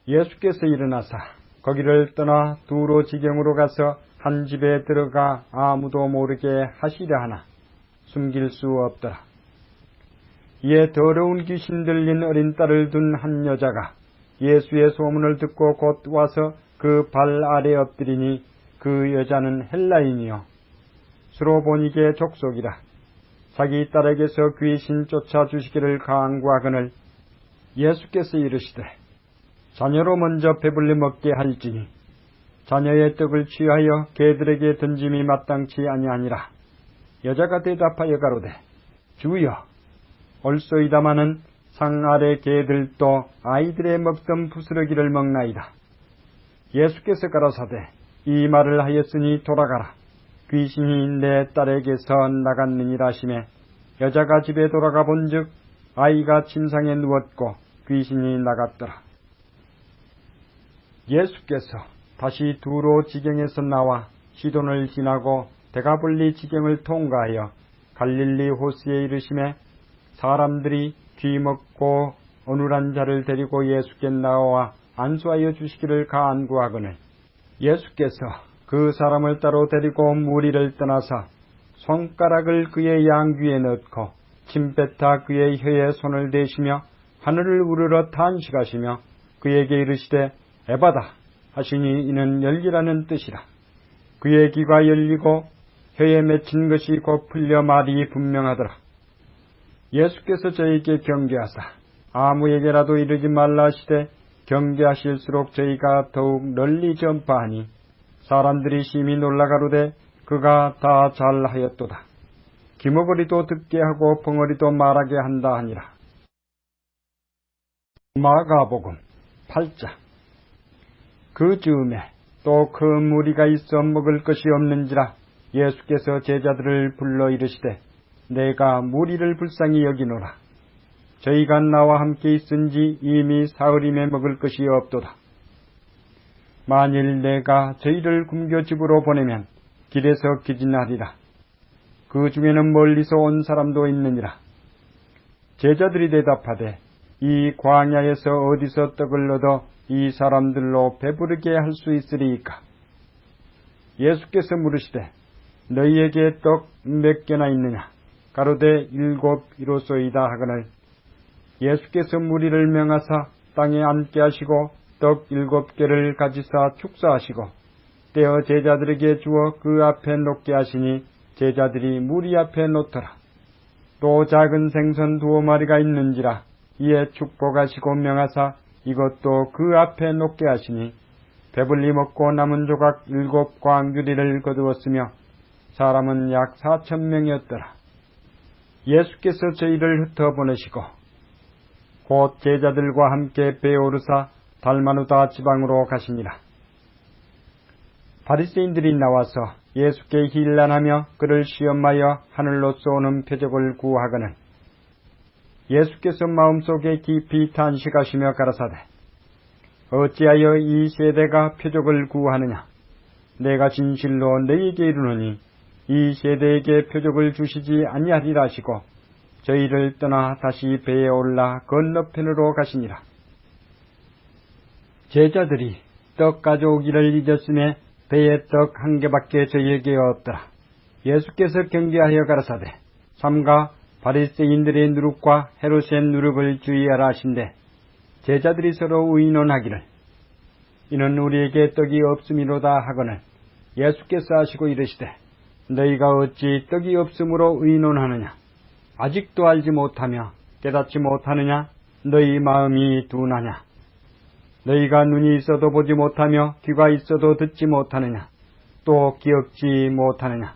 예수께서 일어나사 거기를 떠나 두로 지경으로 가서 한 집에 들어가 아무도 모르게 하시려 하나 숨길 수 없더라. 이에 더러운 귀신 들린 어린 딸을 둔 한 여자가 예수의 소문을 듣고 곧 와서 그 발 아래 엎드리니 그 여자는 헬라인이요 스로보니게 족속이라. 자기 딸에게서 귀신 쫓아주시기를 간구하거늘 예수께서 이르시되 자녀로 먼저 배불리 먹게 할지니 자녀의 떡을 취하여 개들에게 던짐이 마땅치 아니하니라. 여자가 대답하여 가로되 주여 올소이다마는 상 아래 개들도 아이들의 먹던 부스러기를 먹나이다. 예수께서 가라사대 이 말을 하였으니 돌아가라. 귀신이 내 딸에게서 나갔느니라 하시매 여자가 집에 돌아가 본즉 아이가 침상에 누웠고 귀신이 나갔더라. 예수께서 다시 두로 지경에서 나와 시돈을 지나고 데가볼리 지경을 통과하여 갈릴리 호수에 이르시매 사람들이 귀먹고 어눌한 자를 데리고 예수께 나와 안수하여 주시기를 간구하거늘 예수께서 그 사람을 따로 데리고 무리를 떠나사 손가락을 그의 양귀에 넣고 침 뱉어 그의 혀에 손을 대시며 하늘을 우러러 탄식하시며 그에게 이르시되 에바다 하시니 이는 열리라는 뜻이라. 그의 귀가 열리고 혀에 맺힌 것이 곧 풀려 말이 분명하더라. 예수께서 저희에게 경계하사 아무에게라도 이르지 말라 하시되 경계하실수록 저희가 더욱 널리 전파하니 사람들이 심히 놀라가로되 그가 다 잘하였도다. 기머거리도 듣게 하고 벙어리도 말하게 한다 하니라. 마가복음 8장. 그 즈음에 또 큰 무리가 있어 먹을 것이 없는지라 예수께서 제자들을 불러 이르시되 내가 무리를 불쌍히 여기노라. 저희가 나와 함께 있은지 이미 사흘임에 먹을 것이 없도다. 만일 내가 저희를 굶겨 집으로 보내면 길에서 기진하리라. 그 중에는 멀리서 온 사람도 있느니라. 제자들이 대답하되 이 광야에서 어디서 떡을 얻어 이 사람들로 배부르게 할 수 있으리이까? 예수께서 물으시되 너희에게 떡 몇 개나 있느냐? 가로되 7 이로소이다 하거늘 예수께서 무리를 명하사 땅에 앉게 하시고 떡 7개를 가지사 축사하시고 떼어 제자들에게 주어 그 앞에 놓게 하시니 제자들이 무리 앞에 놓더라. 또 작은 생선 2마리가 있는지라 이에 축복하시고 명하사 이것도 그 앞에 놓게 하시니 배불리 먹고 남은 조각 7 광주리를 거두었으며 사람은 약 4,000명이었더라. 예수께서 저희를 흩어보내시고 곧 제자들과 함께 배에 오르사 달마누다 지방으로 가시니라. 바리새인들이 나와서 예수께 힐난하며 그를 시험하여 하늘로 쏘는 표적을 구하거늘 예수께서 마음속에 깊이 탄식하시며 가라사대 어찌하여 이 세대가 표적을 구하느냐? 내가 진실로 너희에게 이르노니 이 세대에게 표적을 주시지 아니하리라 하시고 저희를 떠나 다시 배에 올라 건너편으로 가시니라. 제자들이 떡 가져오기를 잊었음에 배에 떡 한 개밖에 저희에게 없더라. 예수께서 경계하여 가라사대 삼가 바리새인들의 누룩과 헤롯의 누룩을 주의하라 하신대 제자들이 서로 의논하기를 이는 우리에게 떡이 없음이로다 하거늘 예수께서 하시고 이르시되 너희가 어찌 떡이 없음으로 의논하느냐? 아직도 알지 못하며 깨닫지 못하느냐? 너희 마음이 둔하냐? 너희가 눈이 있어도 보지 못하며 귀가 있어도 듣지 못하느냐? 또 기억지 못하느냐?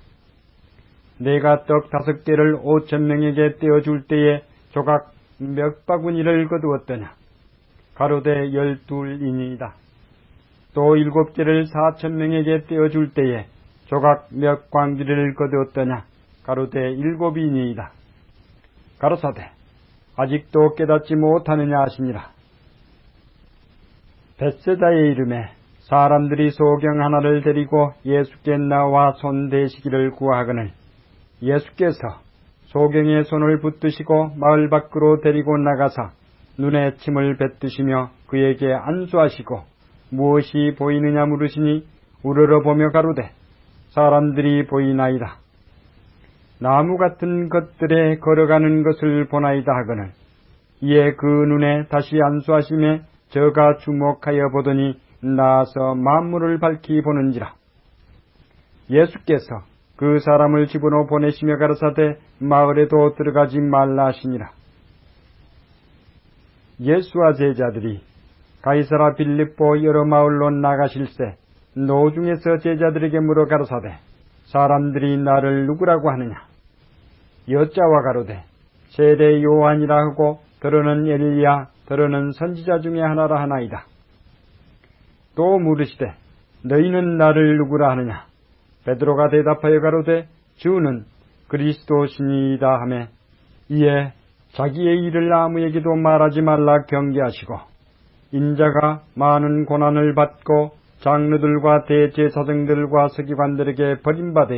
내가 떡 5개를 5,000명에게 떼어줄 때에 조각 몇 바구니를 거두었더냐? 가로되 12이니이다. 또 7개를 4,000명에게 떼어줄 때에 조각 몇 광주리를 거두었더냐? 가로되 7이니이다. 가로사대 아직도 깨닫지 못하느냐 하시니라. 벳세다의 이름에 사람들이 소경 하나를 데리고 예수께 나와 손대시기를 구하거늘 예수께서 소경의 손을 붙드시고 마을 밖으로 데리고 나가사 눈에 침을 뱉으시며 그에게 안수하시고 무엇이 보이느냐 물으시니 우러러보며 가로되 사람들이 보이나이다. 나무 같은 것들에 걸어가는 것을 보나이다 하거늘 이에 그 눈에 다시 안수하심에 저가 주목하여 보더니 나아서 만물을 밝히 보는지라. 예수께서 그 사람을 집으로 보내시며 가라사대 마을에도 들어가지 말라 하시니라. 예수와 제자들이 가이사라 빌립보 여러 마을로 나가실세 노중에서 제자들에게 물어 가라사대 사람들이 나를 누구라고 하느냐? 여자와 가로되 세례 요한이라 하고 더러는 엘리야 더러는 선지자 중에 하나라 하나이다. 또 물으시되 너희는 나를 누구라 하느냐? 베드로가 대답하여 가로되 주는 그리스도시니이다 하매 이에 자기의 일을 아무에게도 말하지 말라 경계하시고 인자가 많은 고난을 받고 장로들과 대제사장들과 서기관들에게 버림받아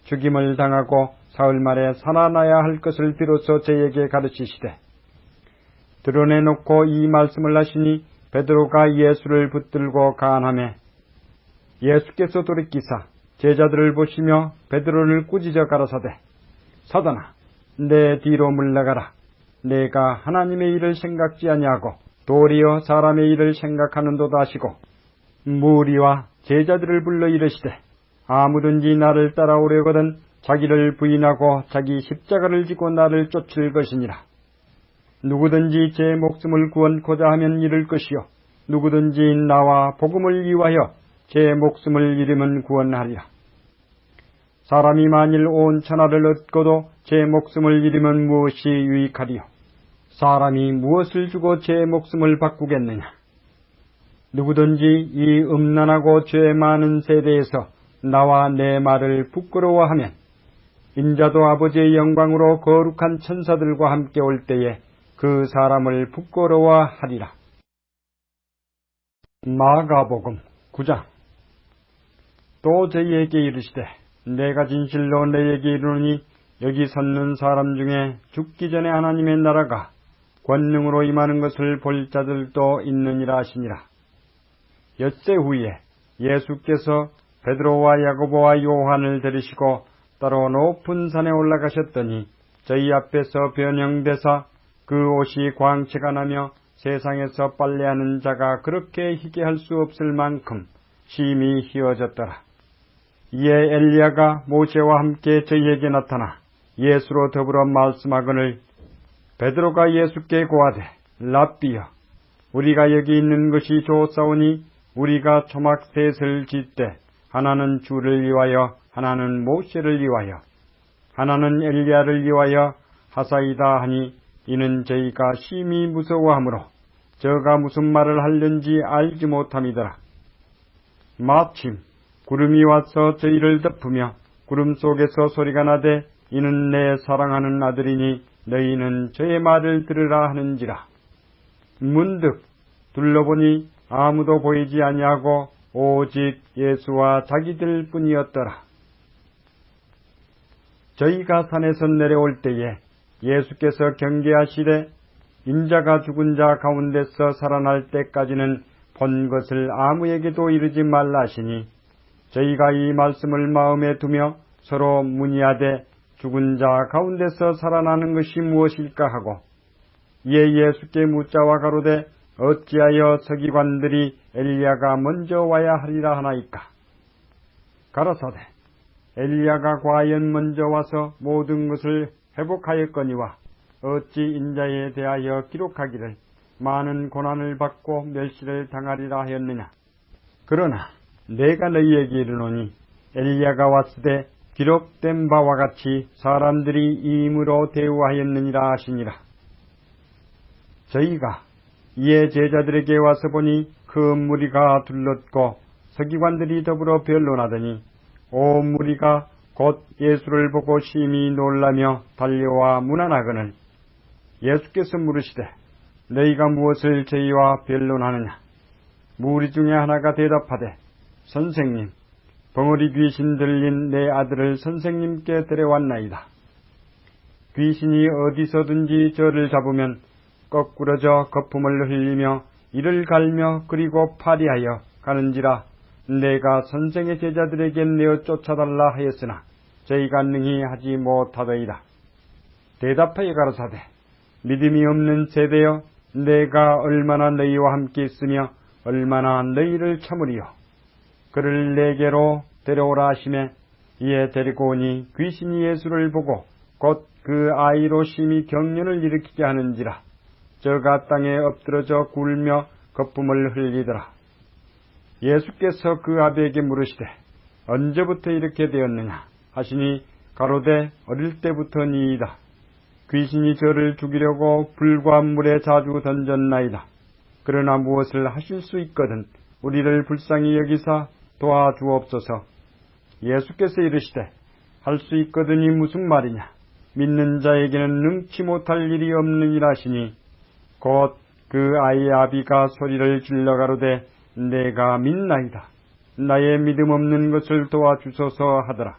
죽임을 당하고 사흘 만에 살아나야 할 것을 비로소 저에게 가르치시되 드러내놓고 이 말씀을 하시니 베드로가 예수를 붙들고 간하매 예수께서 돌이키사 제자들을 보시며 베드로를 꾸짖어 가라사대 사단아 내 뒤로 물러가라. 내가 하나님의 일을 생각지 아니하고 도리어 사람의 일을 생각하는도다 하시고 무리와 제자들을 불러 이르시되 아무든지 나를 따라오려거든 자기를 부인하고 자기 십자가를 지고 나를 쫓을 것이니라. 누구든지 제 목숨을 구원코자 하면 잃을 것이요 누구든지 나와 복음을 위하여 제 목숨을 잃으면 구원하리라. 사람이 만일 온 천하를 얻고도 제 목숨을 잃으면 무엇이 유익하리요? 사람이 무엇을 주고 제 목숨을 바꾸겠느냐? 누구든지 이 음란하고 죄 많은 세대에서 나와 내 말을 부끄러워하면 인자도 아버지의 영광으로 거룩한 천사들과 함께 올 때에 그 사람을 부끄러워하리라. 마가복음 9장. 또 저희에게 이르시되 내가 진실로 너희에게 이르노니 여기 섰는 사람 중에 죽기 전에 하나님의 나라가 권능으로 임하는 것을 볼 자들도 있느니라 하시니라. 엿새 후에 예수께서 베드로와 야고보와 요한을 데리시고 따로 높은 산에 올라가셨더니 저희 앞에서 변형되사 그 옷이 광채가 나며 세상에서 빨래하는 자가 그렇게 희게 할 수 없을 만큼 심히 희어졌더라. 이에 엘리야가 모세와 함께 저희에게 나타나 예수로 더불어 말씀하거늘 베드로가 예수께 고하되 랍비여 우리가 여기 있는 것이 좋사오니 우리가 초막 셋을 짓되 하나는 주를 위하여 하나는 모세를 위하여 하나는 엘리야를 위하여 하사이다 하니 이는 저희가 심히 무서워하므로 저가 무슨 말을 하려는지 알지 못함이더라. 마침 구름이 와서 저희를 덮으며 구름 속에서 소리가 나되 이는 내 사랑하는 아들이니 너희는 저의 말을 들으라 하는지라. 문득 둘러보니 아무도 보이지 아니하고 오직 예수와 자기들 뿐이었더라. 저희가 산에서 내려올 때에 예수께서 경계하시되 인자가 죽은 자 가운데서 살아날 때까지는 본 것을 아무에게도 이르지 말라 하시니 저희가 이 말씀을 마음에 두며 서로 문의하되 죽은 자 가운데서 살아나는 것이 무엇일까 하고 이에 예수께 묻자와 가로되 어찌하여 서기관들이 엘리야가 먼저 와야 하리라 하나이까. 가라사대 엘리야가 과연 먼저 와서 모든 것을 회복하였거니와 어찌 인자에 대하여 기록하기를 많은 고난을 받고 멸시를 당하리라 하였느냐. 그러나 내가 너희에게 이르노니 엘리야가 왔으되 기록된 바와 같이 사람들이 이임으로 대우하였느니라 하시니라. 저희가 이에 제자들에게 와서 보니 큰 무리가 둘렀고 서기관들이 더불어 변론하더니 온 무리가 곧 예수를 보고 심히 놀라며 달려와 문안하거늘 예수께서 물으시되 너희가 무엇을 저희와 변론하느냐. 무리 중에 하나가 대답하되 선생님, 벙어리 귀신 들린 내 아들을 선생님께 데려왔나이다. 귀신이 어디서든지 저를 잡으면 거꾸러져 거품을 흘리며 이를 갈며 그리고 파리하여 가는지라 내가 선생의 제자들에게 내어 쫓아달라 하였으나 저희가 능히 하지 못하더이다. 대답하여 가라사대 믿음이 없는 세대여 내가 얼마나 너희와 함께 있으며 얼마나 너희를 참으리요. 그를 내게로 데려오라 하시매 이에 데리고 오니 귀신이 예수를 보고 곧 그 아이로 심히 경련을 일으키게 하는지라 저가 땅에 엎드러져 굴며 거품을 흘리더라. 예수께서 그 아비에게 물으시되 언제부터 이렇게 되었느냐 하시니 가로되 어릴 때부터니이다. 귀신이 저를 죽이려고 불과 물에 자주 던졌나이다. 그러나 무엇을 하실 수 있거든 우리를 불쌍히 여기사 도와주옵소서. 예수께서 이르시되 할 수 있거든이 무슨 말이냐. 믿는 자에게는 능치 못할 일이 없느니라 하시니 곧 그 아이의 아비가 소리를 질러 가로되 내가 믿나이다. 나의 믿음 없는 것을 도와주소서 하더라.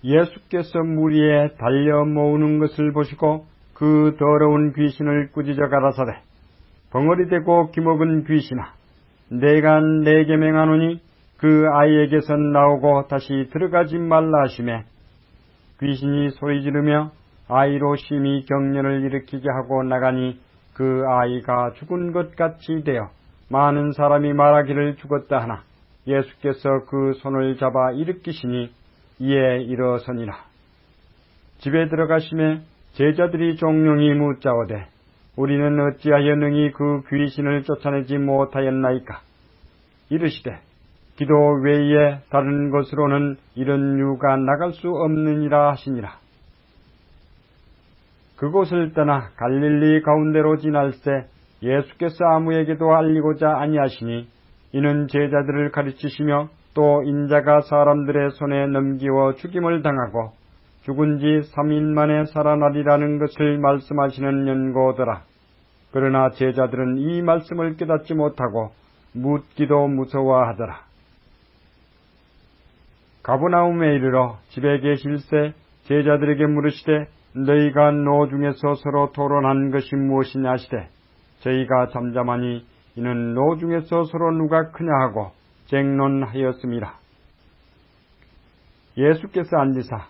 예수께서 무리에 달려 모으는 것을 보시고 그 더러운 귀신을 꾸짖어 가라사대 벙어리 되고 기먹은 귀신아 내가 내게 맹하노니 그 아이에게서 나오고 다시 들어가지 말라 하시매 귀신이 소리 지르며 아이로 심히 경련을 일으키게 하고 나가니 그 아이가 죽은 것 같이 되어 많은 사람이 말하기를 죽었다 하나 예수께서 그 손을 잡아 일으키시니 이에 일어서니라. 집에 들어가심에 제자들이 종용이 묻자오되 우리는 어찌하여 능히 그 귀신을 쫓아내지 못하였나이까. 이르시되 기도 외에 다른 곳으로는 이런 유가 나갈 수 없느니라 하시니라. 그곳을 떠나 갈릴리 가운데로 지날새 예수께서 아무에게도 알리고자 아니하시니 이는 제자들을 가르치시며 또 인자가 사람들의 손에 넘기워 죽임을 당하고 죽은 지 3일 만에 살아나리라는 것을 말씀하시는 연고더라. 그러나 제자들은 이 말씀을 깨닫지 못하고 묻기도 무서워하더라. 가버나움에 이르러 집에 계실새 제자들에게 물으시되 너희가 노중에서 서로 토론한 것이 무엇이냐 하시되 저희가 잠잠하니 이는 노중에서 서로 누가 크냐 하고 쟁론하였음이라. 예수께서 앉으사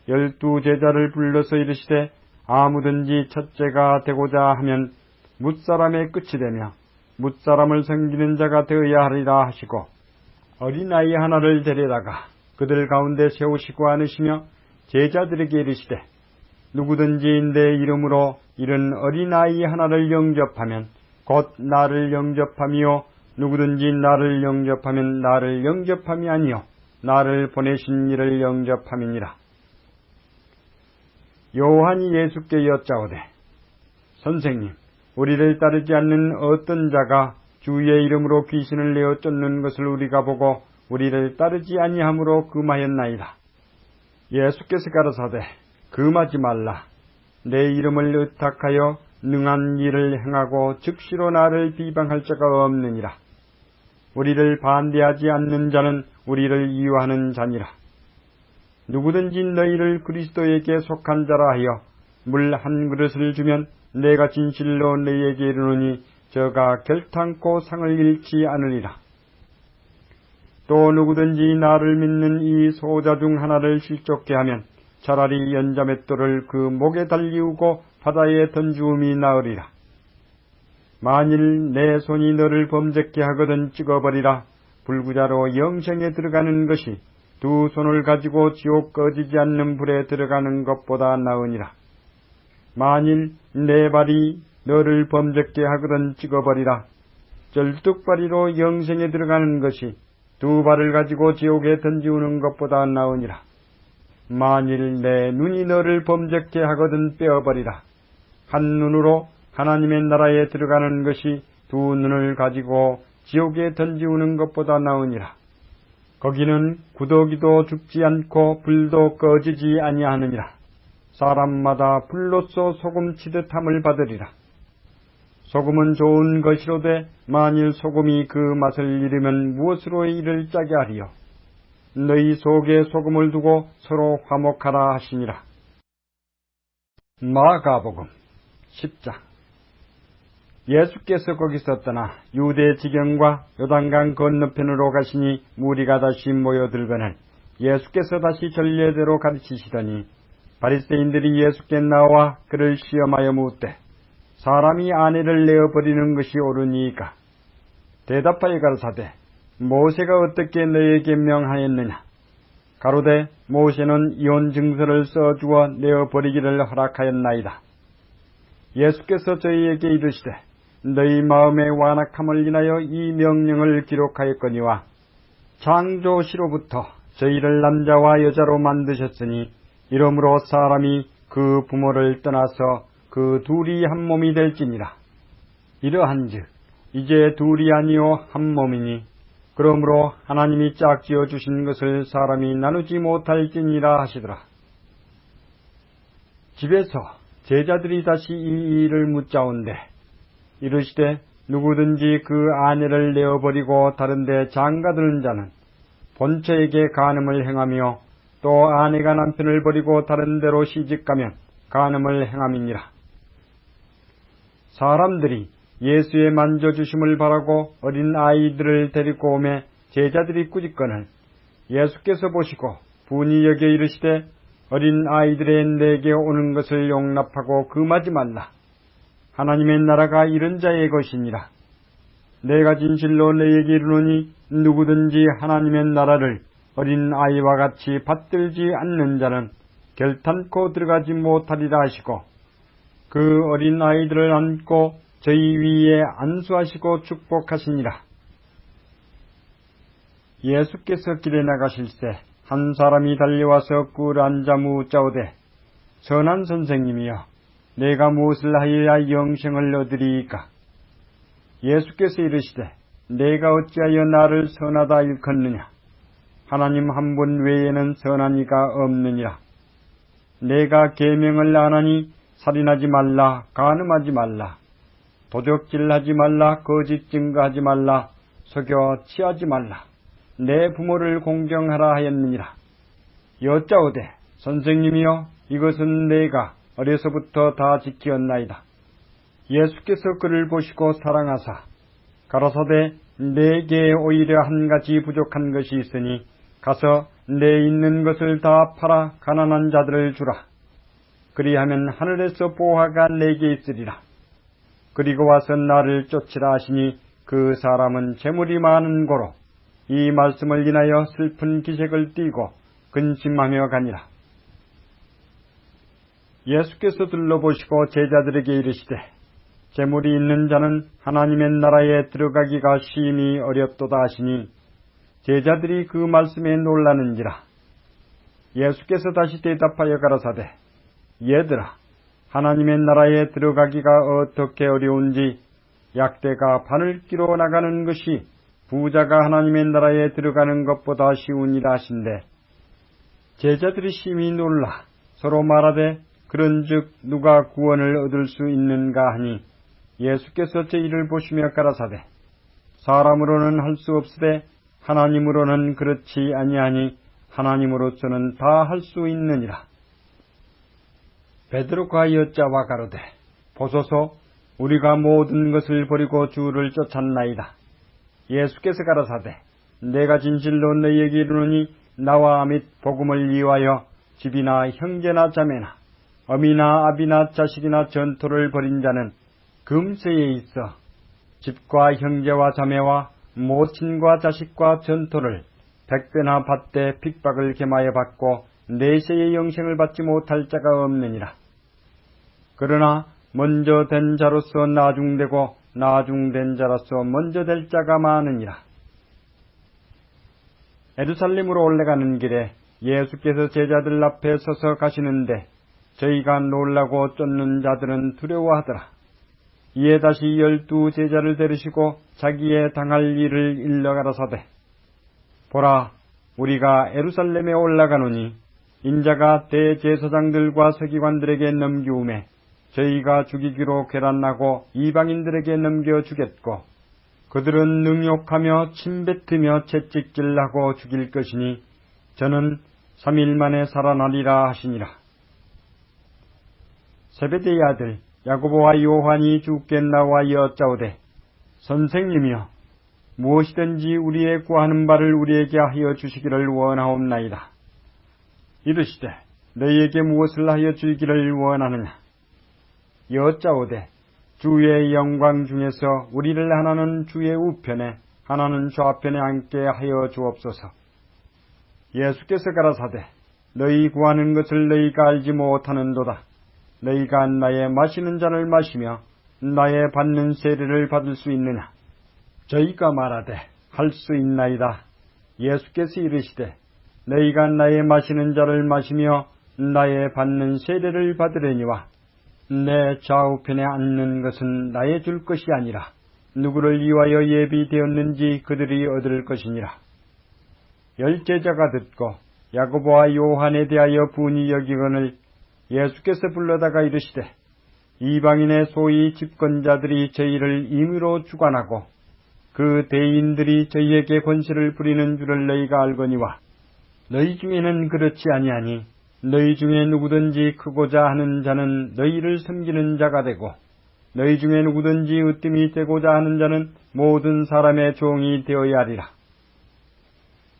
12 제자를 불러서 이르시되 아무든지 첫째가 되고자 하면 뭇사람의 끝이 되며 뭇사람을 섬기는 자가 되어야 하리라 하시고 어린아이 하나를 데려다가 그들 가운데 세우시고 앉으시며 제자들에게 이르시되 누구든지 내 이름으로 이런 어린아이 하나를 영접하면 곧 나를 영접함이요 누구든지 나를 영접하면 나를 영접함이 아니요 나를 보내신 이를 영접함이니라. 요한이 예수께 여짜오되 선생님 우리를 따르지 않는 어떤 자가 주의 이름으로 귀신을 내어 쫓는 것을 우리가 보고 우리를 따르지 아니함으로 금하였나이다. 예수께서 가라사대 금하지 말라. 내 이름을 의탁하여 능한 일을 행하고 즉시로 나를 비방할 자가 없느니라. 우리를 반대하지 않는 자는 우리를 이유하는 자니라. 누구든지 너희를 그리스도에게 속한 자라 하여 물 한 그릇을 주면 내가 진실로 너희에게 이르노니 저가 결탄코 상을 잃지 않으리라. 또 누구든지 나를 믿는 이 소자 중 하나를 실족게 하면 차라리 연자맷돌을 그 목에 달리우고 바다에 던지움이 나으리라. 만일 내 손이 너를 범죄케 하거든 찍어버리라. 불구자로 영생에 들어가는 것이 두 손을 가지고 지옥 꺼지지 않는 불에 들어가는 것보다 나으니라. 만일 내 발이 너를 범죄케 하거든 찍어버리라. 절뚝발이로 영생에 들어가는 것이 두 발을 가지고 지옥에 던지우는 것보다 나으니라. 만일 내 눈이 너를 범죄케 하거든 빼어버리라. 한 눈으로 하나님의 나라에 들어가는 것이 두 눈을 가지고 지옥에 던지우는 것보다 나으니라. 거기는 구더기도 죽지 않고 불도 꺼지지 아니하느니라. 사람마다 불로써 소금 치듯함을 받으리라. 소금은 좋은 것이로되 만일 소금이 그 맛을 잃으면 무엇으로 이를 짜게 하리요. 너희 속에 소금을 두고 서로 화목하라 하시니라. 마가복음 10장. 예수께서 거기서 떠나 유대 지경과 요단강 건너편으로 가시니 무리가 다시 모여들거늘 예수께서 다시 전례대로 가르치시더니 바리새인들이 예수께 나와 그를 시험하여 묻되 사람이 아내를 내어버리는 것이 옳으니까? 대답하여 가라사대 모세가 어떻게 너에게 명하였느냐? 가로되 모세는 이혼 증서를 써주어 내어버리기를 허락하였나이다. 예수께서 저희에게 이르시되 너희 마음의 완악함을 인하여 이 명령을 기록하였거니와 창조시로부터 저희를 남자와 여자로 만드셨으니 이러므로 사람이 그 부모를 떠나서 그 둘이 한 몸이 될지니라. 이러한즉 이제 둘이 아니요 한 몸이니 그러므로 하나님이 짝지어 주신 것을 사람이 나누지 못할지니라 하시더라. 집에서 제자들이 다시 이 일을 묻자온대 이르시되 누구든지 그 아내를 내어버리고 다른 데 장가드는 자는 본처에게 간음을 행하며 또 아내가 남편을 버리고 다른 데로 시집가면 간음을 행함이니라. 사람들이 예수의 만져주심을 바라고 어린 아이들을 데리고 오매 제자들이 꾸짖거늘 예수께서 보시고 분이 여겨 이르시되 어린 아이들의 내게 오는 것을 용납하고 금하지 말라. 하나님의 나라가 이런 자의 것이니라. 내가 진실로 너희에게 이르노니 누구든지 하나님의 나라를 어린 아이와 같이 받들지 않는 자는 결탄코 들어가지 못하리라 하시고 그 어린 아이들을 안고 저희 위에 안수하시고 축복하시니라. 예수께서 길에 나가실새 한 사람이 달려와서 꿀 앉아 묻자오되 선한 선생님이여 내가 무엇을 하여야 영생을 얻으리이까? 예수께서 이르시되 내가 어찌하여 나를 선하다 일컫느냐? 하나님 한 분 외에는 선한 이가 없느니라. 내가 계명을 안 하니 살인하지 말라, 간음하지 말라, 도적질하지 말라, 거짓 증거하지 말라, 속여 취하지 말라, 내 부모를 공경하라 하였느니라. 여짜오되 선생님이여 이것은 내가 어려서부터 다 지키었나이다. 예수께서 그를 보시고 사랑하사 가라사대 내게 오히려 한 가지 부족한 것이 있으니 가서 내 있는 것을 다 팔아 가난한 자들을 주라. 그리하면 하늘에서 보화가 내게 있으리라. 그리고 와서 나를 쫓으라 하시니 그 사람은 재물이 많은 고로 이 말씀을 인하여 슬픈 기색을 띠고 근심하며 가니라. 예수께서 둘러보시고 제자들에게 이르시되 재물이 있는 자는 하나님의 나라에 들어가기가 심히 어렵도다 하시니 제자들이 그 말씀에 놀라는지라. 예수께서 다시 대답하여 가라사대 얘들아 하나님의 나라에 들어가기가 어떻게 어려운지 약대가 바늘 끼러 나가는 것이 부자가 하나님의 나라에 들어가는 것보다 쉬우니라 하신대 제자들이 심히 놀라 서로 말하되 그런즉 누가 구원을 얻을 수 있는가 하니 예수께서 저희를 보시며 가라사대 사람으로는 할 수 없으되 하나님으로는 그렇지 아니하니 하나님으로서는 다 할 수 있느니라. 베드로가 여자와 가로되 보소서 우리가 모든 것을 버리고 주를 쫓았나이다. 예수께서 가라사대 내가 진실로 너희에게 이르노니 나와 및 복음을 위하여 집이나 형제나 자매나 어미나 아비나 자식이나 전토를 벌인 자는 금세에 있어 집과 형제와 자매와 모친과 자식과 전토를 100배나 받되 핍박을 겸하여 받고 내세의 영생을 받지 못할 자가 없느니라. 그러나 먼저 된 자로서 나중되고 나중된 자로서 먼저 될 자가 많으니라. 예루살렘으로 올라가는 길에 예수께서 제자들 앞에 서서 가시는데 저희가 놀라고 쫓는 자들은 두려워하더라. 이에 다시 12 제자를 데리시고 자기의 당할 일을 일러 가라사대 보라 우리가 예루살렘에 올라가노니 인자가 대제사장들과 서기관들에게 넘기우매 저희가 죽이기로 결단하고 이방인들에게 넘겨주겠고 그들은 능욕하며 침뱉으며 채찍질하고 죽일 것이니 저는 3일 만에 살아나리라 하시니라. 세베대의 아들 야고보와 요한이 주께 나와 여짜오되 선생님이여 무엇이든지 우리의 구하는 바를 우리에게 하여 주시기를 원하옵나이다. 이르시되 너희에게 무엇을 하여 주기를 원하느냐. 여짜오되 주의 영광 중에서 우리를 하나는 주의 우편에 하나는 좌편에 앉게 하여 주옵소서. 예수께서 가라사대 너희 구하는 것을 너희가 알지 못하는도다. 너희가 나의 마시는 잔을 마시며 나의 받는 세례를 받을 수 있느냐. 저희가 말하되 할 수 있나이다. 예수께서 이르시되 너희가 나의 마시는 잔을 마시며 나의 받는 세례를 받으려니와 내 좌우편에 앉는 것은 나의 줄 것이 아니라 누구를 위하여 예비되었는지 그들이 얻을 것이니라. 열제자가 듣고 야고보와 요한에 대하여 분이 여기거늘 예수께서 불러다가 이르시되 이방인의 소위 집권자들이 저희를 임의로 주관하고 그 대인들이 저희에게 권세를 부리는 줄을 너희가 알거니와 너희 중에는 그렇지 아니하니 너희 중에 누구든지 크고자 하는 자는 너희를 섬기는 자가 되고 너희 중에 누구든지 으뜸이 되고자 하는 자는 모든 사람의 종이 되어야 하리라.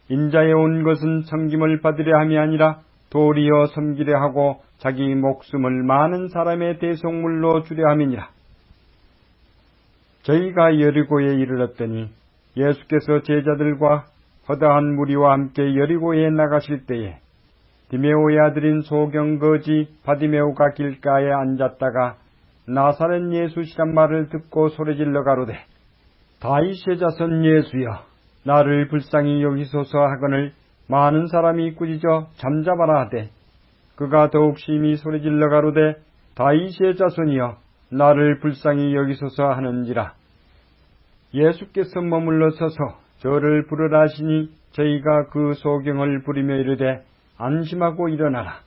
인자에 온 것은 섬김을 받으려 함이 아니라 도리어 섬기려 하고 자기 목숨을 많은 사람의 대속물로 주려 함이니라. 저희가 여리고에 이르렀더니 예수께서 제자들과 허다한 무리와 함께 여리고에 나가실 때에 디메오의 아들인 소경 거지 바디메오가 길가에 앉았다가 나사렛 예수시란 말을 듣고 소리질러 가로되 다윗의 자손 예수여 나를 불쌍히 여기소서 하거늘 많은 사람이 꾸짖어 잠잠하라 하되 그가 더욱 심히 소리질러 가로되 다윗의 자손이여 나를 불쌍히 여기소서 하는지라. 예수께서 머물러 서서 저를 부르라 하시니 저희가 그 소경을 부리며 이르되 안심하고 일어나라.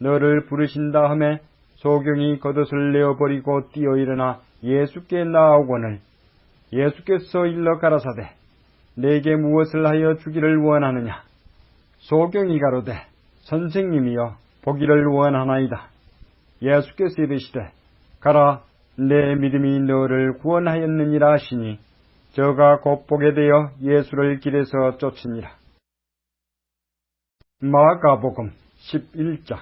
너를 부르신다 하매 소경이 겉옷을 내어버리고 뛰어 일어나 예수께 나아오거늘 예수께서 일러 가라사대 내게 무엇을 하여 주기를 원하느냐. 소경이 가로되 선생님이여 보기를 원하나이다. 예수께서 이르시되 가라 내 믿음이 너를 구원하였느니라 하시니 저가 곧 보게 되어 예수를 길에서 쫓으니라. 마가복음 11장.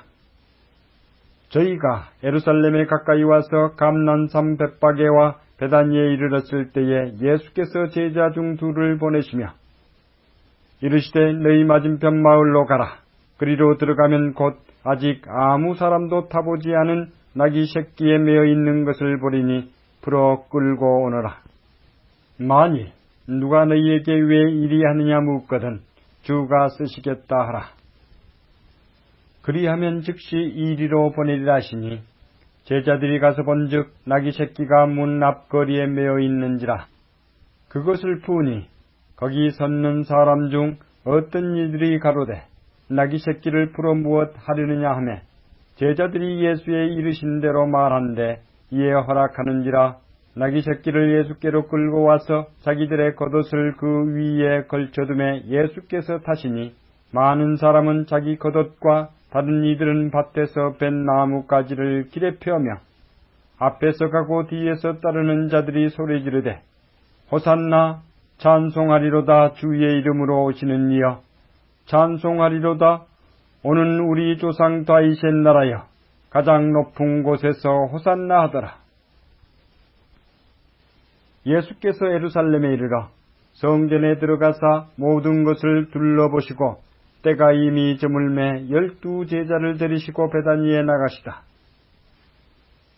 저희가 예루살렘에 가까이 와서 감난산 벳바게와 베다니에 이르렀을 때에 예수께서 제자 중 둘을 보내시며 이르시되 너희 맞은편 마을로 가라. 그리로 들어가면 곧 아직 아무 사람도 타보지 않은 나귀 새끼에 매어 있는 것을 보리니 풀어 끌고 오너라. 만일 누가 너희에게 왜 이리 하느냐 묻거든 주가 쓰시겠다 하라. 그리하면 즉시 이리로 보내리라 하시니 제자들이 가서 본즉 나귀 새끼가 문 앞거리에 매어 있는지라. 그것을 보니 거기 섰는 사람 중 어떤 이들이 가로되 나귀 새끼를 풀어 무엇 하려느냐 하매 제자들이 예수의 이르신 대로 말한데 이에 허락하는지라. 나귀 새끼를 예수께로 끌고 와서 자기들의 겉옷을 그 위에 걸쳐두매 예수께서 타시니 많은 사람은 자기 겉옷과 다른 이들은 밭에서 벤 나뭇가지를 길에 펴며 앞에서 가고 뒤에서 따르는 자들이 소리 지르되 호산나 찬송하리로다 주의 이름으로 오시는 이여 찬송하리로다 오는 우리 조상 다윗의 나라여 가장 높은 곳에서 호산나 하더라. 예수께서 예루살렘에 이르러 성전에 들어가사 모든 것을 둘러보시고 때가 이미 저물매 12 제자를 데리시고 베다니에 나가시다.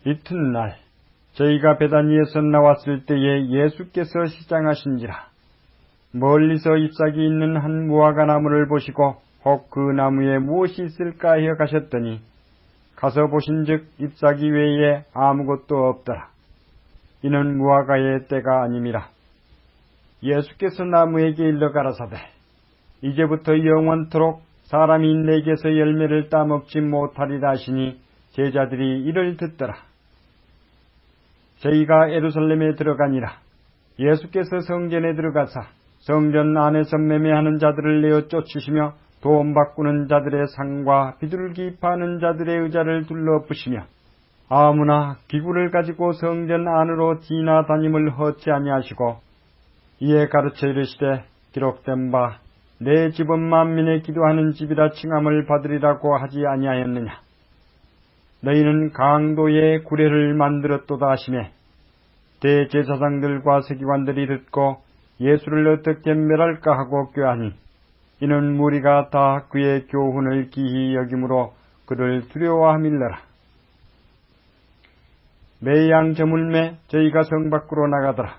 이튿날 저희가 베다니에서 나왔을 때에 예수께서 시장하신지라. 멀리서 잎사귀 있는 한 무화과 나무를 보시고 혹 그 나무에 무엇이 있을까 하여 가셨더니 가서 보신즉 잎사귀 외에 아무것도 없더라. 이는 무화과의 때가 아님이라. 예수께서 나무에게 일러 가라사대 이제부터 영원토록 사람이 내게서 열매를 따먹지 못하리라 하시니 제자들이 이를 듣더라. 저희가 예루살렘에 들어가니라. 예수께서 성전에 들어가사 성전 안에서 매매하는 자들을 내어 쫓으시며 돈 바꾸는 자들의 상과 비둘기 파는 자들의 의자를 둘러부시며 아무나 기구를 가지고 성전 안으로 지나다님을 허치 아니하시고 이에 가르쳐 이르시되 기록된 바 내 집은 만민의 기도하는 집이라 칭함을 받으리라고 하지 아니하였느냐. 너희는 강도의 구례를 만들었도다 하시매 대제사장들과 서기관들이 듣고 예수를 어떻게 멸할까 하고 꾀하니 이는 무리가 다 그의 교훈을 기히 여김으로 그를 두려워함일러라. 매양 저물매 저희가 성 밖으로 나가더라.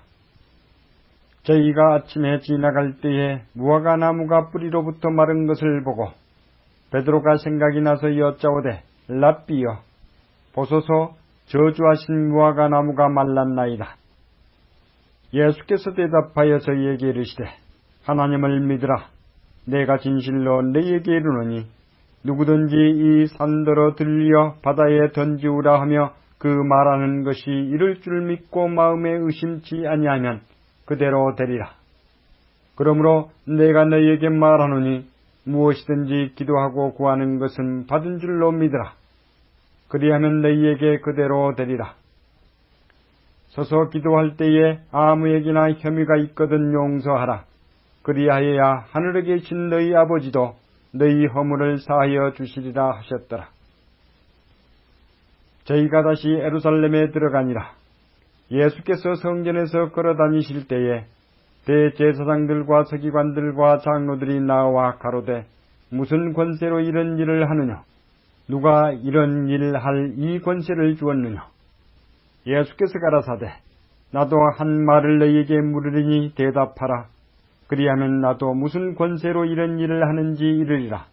저희가 아침에 지나갈 때에 무화과 나무가 뿌리로부터 마른 것을 보고 베드로가 생각이 나서 여짜오되 랍비여 보소서 저주하신 무화과 나무가 말랐나이다. 예수께서 대답하여 저희에게 이르시되 하나님을 믿으라. 내가 진실로 너희에게 이르노니 누구든지 이 산더러 들려 바다에 던지우라 하며 그 말하는 것이 이룰 줄 믿고 마음에 의심치 아니하면 그대로 되리라. 그러므로 내가 너희에게 말하노니 무엇이든지 기도하고 구하는 것은 받은 줄로 믿으라. 그리하면 너희에게 그대로 되리라. 서서 기도할 때에 아무에게나 혐의가 있거든 용서하라. 그리하여야 하늘에 계신 너희 아버지도 너희 허물을 사하여 주시리라 하셨더라. 저희가 다시 예루살렘에 들어가니라. 예수께서 성전에서 걸어다니실 때에 대제사장들과 서기관들과 장로들이 나와 가로되 무슨 권세로 이런 일을 하느냐? 누가 이런 일을 할 이 권세를 주었느냐? 예수께서 가라사대 나도 한 말을 너희에게 물으리니 대답하라. 그리하면 나도 무슨 권세로 이런 일을 하는지 이르리라.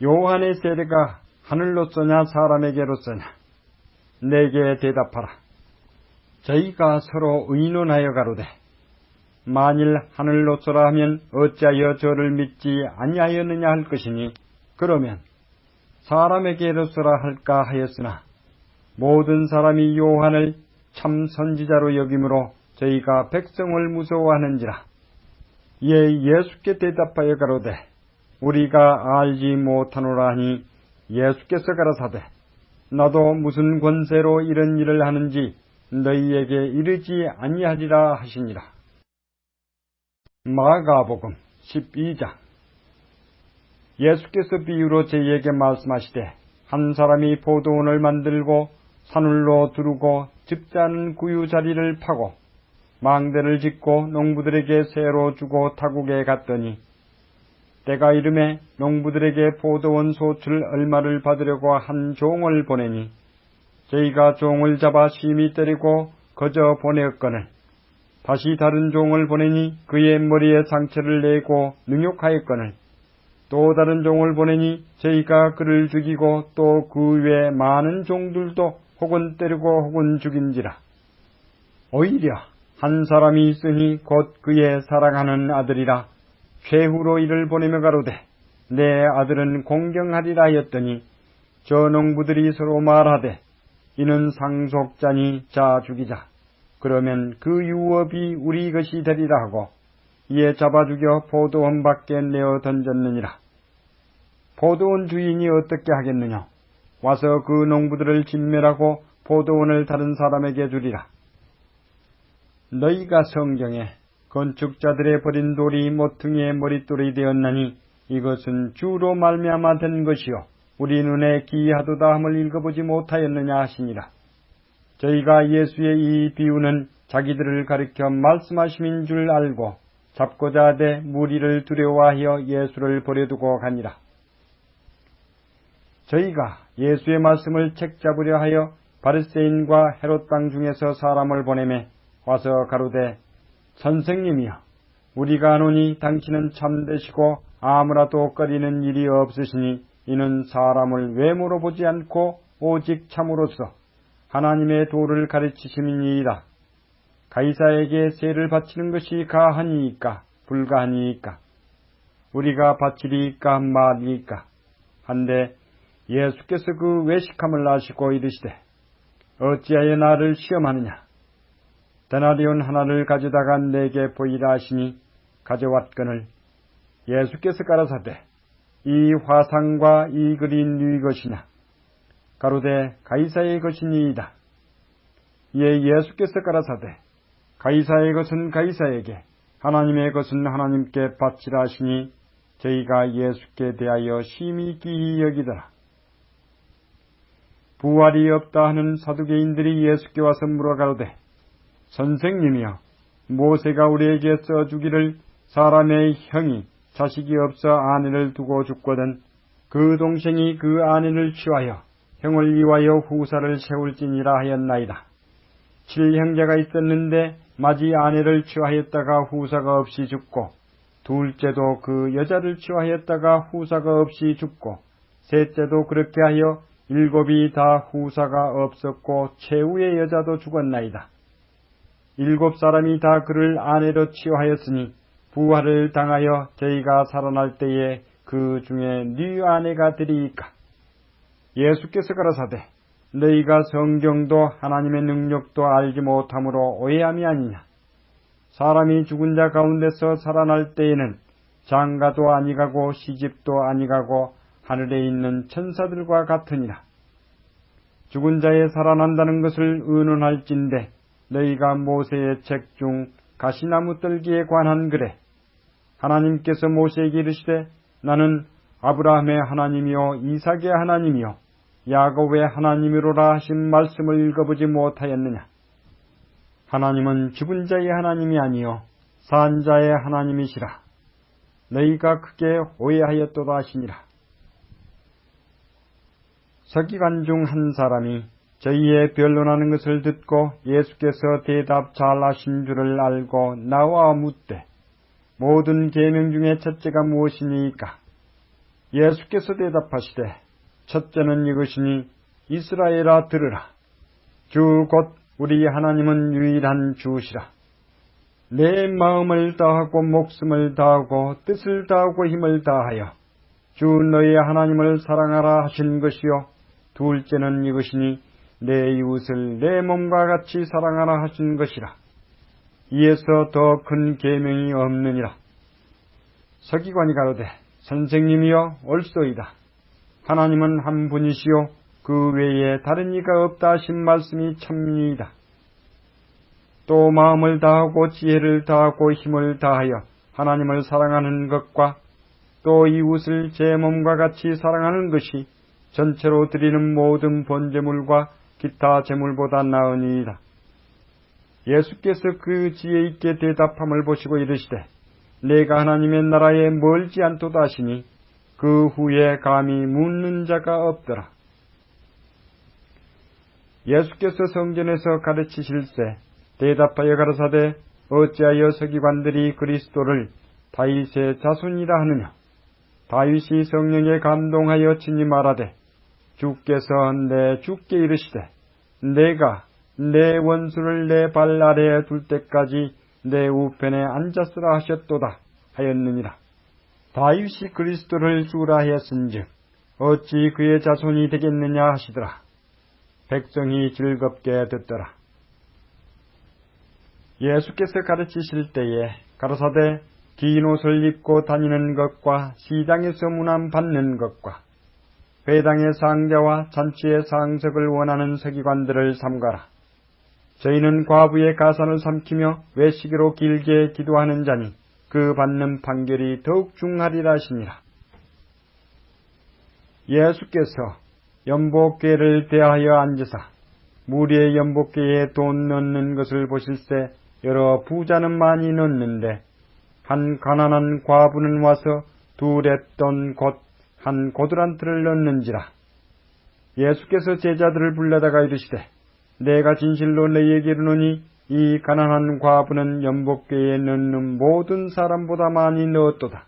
요한의 세례가 하늘로서냐 사람에게로서냐? 내게 대답하라. 저희가 서로 의논하여 가로되 만일 하늘로서라 하면 어찌하여 저를 믿지 아니하였느냐 할 것이니 그러면 사람에게로서라 할까 하였으나 모든 사람이 요한을 참 선지자로 여김으로 저희가 백성을 무서워하는지라. 이에 예수께 대답하여 가로되 우리가 알지 못하노라 하니 예수께서 가라사대 나도 무슨 권세로 이런 일을 하는지 너희에게 이르지 아니하리라 하시니라. 마가복음 12장. 예수께서 비유로 저희에게 말씀하시되 한 사람이 포도원을 만들고 산울로 두르고 집자는 구유 자리를 파고 망대를 짓고 농부들에게 새로 주고 타국에 갔더니 때가 이름에 농부들에게 포도원 소출 얼마를 받으려고 한 종을 보내니 저희가 종을 잡아 심히 때리고 거저 보내었거늘 다시 다른 종을 보내니 그의 머리에 상처를 내고 능욕하였거늘 또 다른 종을 보내니 저희가 그를 죽이고 또 그 외 많은 종들도 혹은 때리고 혹은 죽인지라. 오히려 한 사람이 있으니 곧 그의 사랑하는 아들이라 최후로 이를 보내며 가로되 내 아들은 공경하리라 하였더니 저 농부들이 서로 말하되 이는 상속자니 자 죽이자. 그러면 그 유업이 우리 것이 되리라 하고 이에 잡아 죽여 포도원 밖에 내어 던졌느니라. 포도원 주인이 어떻게 하겠느냐? 와서 그 농부들을 진멸하고 포도원을 다른 사람에게 주리라. 너희가 성경에 건축자들의 버린 돌이 모퉁이의 머릿돌이 되었나니 이것은 주로 말미암아 된 것이요 우리 눈에 기이하도다 함을 읽어보지 못하였느냐 하시니라. 저희가 예수의 이 비유는 자기들을 가리켜 말씀하심인 줄 알고 잡고자 하되 무리를 두려워하여 예수를 버려두고 가니라. 저희가 예수의 말씀을 책잡으려 하여 바리새인과 헤롯 왕 중에서 사람을 보내매 와서 가로되 선생님이여 우리가 아노니 당신은 참되시고 아무라도 꺼리는 일이 없으시니 이는 사람을 외모로 보지 않고 오직 참으로써 하나님의 도를 가르치심이니이다. 가이사에게 세를 바치는 것이 가하니이까 불가하니이까 우리가 바치리이까 말이이까 한데 예수께서 그 외식함을 아시고 이르시되 어찌하여 나를 시험하느냐 데나리온 하나를 가져다가 내게 보이라 하시니 가져왔거늘 예수께서 가라사대 이 화상과 이 글이 누이 것이냐 가로되 가이사의 것이니이다. 이에 예수께서 가라사대 가이사의 것은 가이사에게 하나님의 것은 하나님께 바치라 하시니 저희가 예수께 대하여 심히 기이 여기더라. 부활이 없다 하는 사두개인들이 예수께 와서 물어가로되 선생님이여 모세가 우리에게 써주기를 사람의 형이 자식이 없어 아내를 두고 죽거든 그 동생이 그 아내를 취하여 형을 위하여 후사를 세울지니라 하였나이다. 7형제가 있었는데 마지 아내를 취하였다가 후사가 없이 죽고 둘째도 그 여자를 취하였다가 후사가 없이 죽고 셋째도 그렇게 하여 7이 다 후사가 없었고 최후의 여자도 죽었나이다. 7사람이 다 그를 아내로 취하였으니 부활을 당하여 저희가 살아날 때에 그 중에 네 아내가 되리이까. 예수께서 가라사대 너희가 성경도 하나님의 능력도 알지 못함으로 오해함이 아니냐. 사람이 죽은 자 가운데서 살아날 때에는 장가도 아니가고 시집도 아니가고 하늘에 있는 천사들과 같으니라. 죽은 자에 살아난다는 것을 의논할진대 너희가 모세의 책 중 가시나무 떨기에 관한 글에 하나님께서 모세에게 이르시되 나는 아브라함의 하나님이요 이삭의 하나님이요 야곱의 하나님이로라 하신 말씀을 읽어보지 못하였느냐. 하나님은 죽은 자의 하나님이 아니요 산 자의 하나님이시라. 너희가 크게 오해하였도다 하시니라. 서기관 중 한 사람이 저희의 변론하는 것을 듣고 예수께서 대답 잘하신 줄을 알고 나와 묻되 모든 계명 중에 첫째가 무엇이니까? 예수께서 대답하시되 첫째는 이것이니 이스라엘아 들으라. 주 곧 우리 하나님은 유일한 주시라. 내 마음을 다하고 목숨을 다하고 뜻을 다하고 힘을 다하여 주 너의 하나님을 사랑하라 하신 것이요 둘째는 이것이니 내 이웃을 내 몸과 같이 사랑하라 하신 것이라. 이에서 더 큰 계명이 없느니라. 서기관이 가로되 선생님이여 옳소이다. 하나님은 한 분이시요 그 외에 다른 이가 없다 하신 말씀이 참이니이다. 또 마음을 다하고 지혜를 다하고 힘을 다하여 하나님을 사랑하는 것과 또 이웃을 제 몸과 같이 사랑하는 것이 전체로 드리는 모든 번제물과 기타 제물보다 나으니이다. 예수께서 그 지혜 있게 대답함을 보시고 이르시되 내가 하나님의 나라에 멀지 않도다 하시니 그 후에 감히 묻는 자가 없더라. 예수께서 성전에서 가르치실세 대답하여 가라사대 어찌하여 서기관들이 그리스도를 다윗의 자손이라 하느냐. 다윗이 성령에 감동하여 친히 말하되 주께서 내 주께 이르시되 내가 내 원수를 내 발 아래에 둘 때까지 내 우편에 앉았으라 하셨도다 하였느니라. 다윗이 그리스도를 주라 하였은즉 어찌 그의 자손이 되겠느냐 하시더라. 백성이 즐겁게 듣더라. 예수께서 가르치실 때에 가라사대 긴 옷을 입고 다니는 것과 시장에서 문안 받는 것과 회당의 상자와 잔치의 상석을 원하는 서기관들을 삼가라. 저희는 과부의 가산을 삼키며 외식으로 길게 기도하는 자니 그 받는 판결이 더욱 중하리라 하시니라. 예수께서 연복궤를 대하여 앉으사 무리의 연복궤에 돈 넣는 것을 보실세 여러 부자는 많이 넣는데 한 가난한 과부는 와서 두 렛돈 곧 한 고두란트를 넣는지라. 예수께서 제자들을 불러다가 이르시되 내가 진실로 너희에게 이르노니 이 가난한 과부는 연복궤에 넣는 모든 사람보다 많이 넣었도다.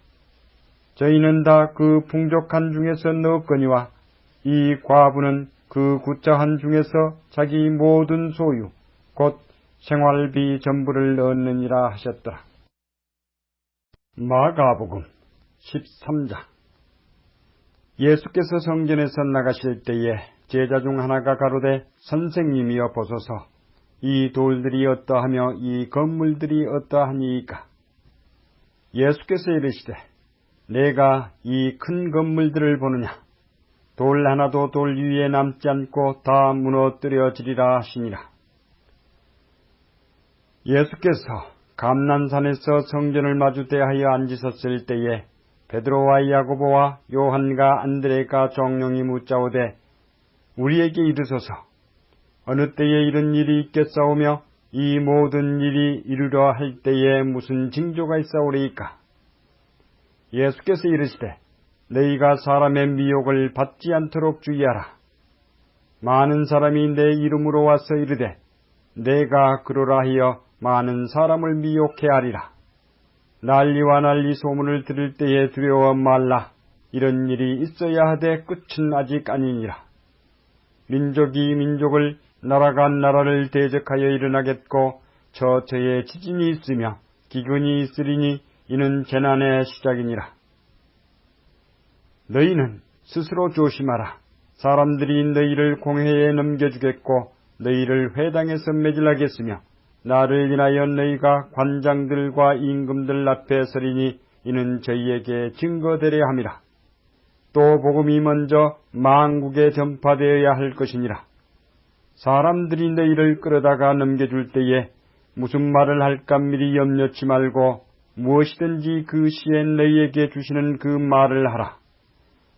저희는 다 그 풍족한 중에서 넣었거니와 이 과부는 그 구차한 중에서 자기 모든 소유 곧 생활비 전부를 넣었느니라 하셨더라. 마가복음 13장. 예수께서 성전에서 나가실 때에 제자 중 하나가 가로되 선생님이여 보소서 이 돌들이 어떠하며 이 건물들이 어떠하니이까. 예수께서 이르시되 내가 이 큰 건물들을 보느냐. 돌 하나도 돌 위에 남지 않고 다 무너뜨려지리라 하시니라. 예수께서 감난산에서 성전을 마주 대하여 앉으셨을 때에 베드로와 야고보와 요한과 안드레가 정령이 묻자오되 우리에게 이르소서 어느 때에 이런 일이 있겠사오며 이 모든 일이 이르려 할 때에 무슨 징조가 있사오리이까. 예수께서 이르시되 너희가 사람의 미혹을 받지 않도록 주의하라. 많은 사람이 내 이름으로 와서 이르되 내가 그러라 하여 많은 사람을 미혹해 하리라. 난리와 난리 소문을 들을 때에 두려워 말라. 이런 일이 있어야 하되 끝은 아직 아니니라. 민족이 민족을 나라가 나라를 대적하여 일어나겠고 저에 지진이 있으며 기근이 있으리니 이는 재난의 시작이니라. 너희는 스스로 조심하라. 사람들이 너희를 공회에 넘겨주겠고 너희를 회당에서 매질하겠으며 나를 인하여 너희가 관장들과 임금들 앞에 서리니 이는 저희에게 증거되려 함이라. 또 복음이 먼저 만국에 전파되어야 할 것이니라. 사람들이 너희를 끌어다가 넘겨줄 때에 무슨 말을 할까 미리 염려치 말고 무엇이든지 그 시에 너희에게 주시는 그 말을 하라.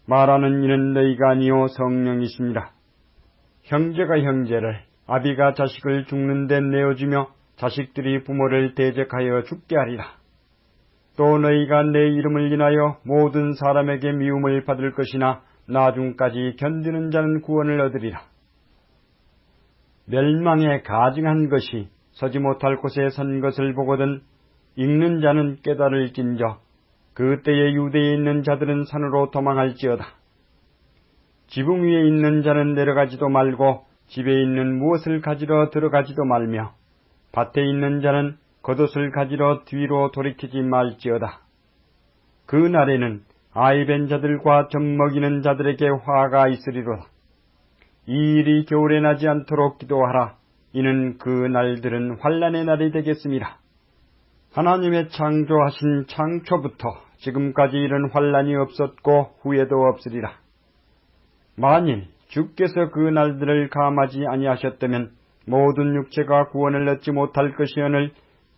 말하는 이는 너희가 아니요 성령이십니다. 형제가 형제를, 아비가 자식을 죽는 데 내어주며 자식들이 부모를 대적하여 죽게 하리라. 또 너희가 내 이름을 인하여 모든 사람에게 미움을 받을 것이나 나중까지 견디는 자는 구원을 얻으리라. 멸망에 가증한 것이 서지 못할 곳에 선 것을 보거든 읽는 자는 깨달을진저 그때에 유대에 있는 자들은 산으로 도망할지어다. 지붕 위에 있는 자는 내려가지도 말고 집에 있는 무엇을 가지러 들어가지도 말며 밭에 있는 자는 겉옷을 가지러 뒤로 돌이키지 말지어다. 그 날에는 아이벤 자들과 젖먹이는 자들에게 화가 있으리로다. 이 일이 겨울에 나지 않도록 기도하라. 이는 그 날들은 환난의 날이 되겠습니다. 하나님의 창조하신 창초부터 지금까지 이런 환난이 없었고 후에도 없으리라. 만일 주께서 그 날들을 감하지 아니하셨다면 모든 육체가 구원을 얻지 못할 것이오늘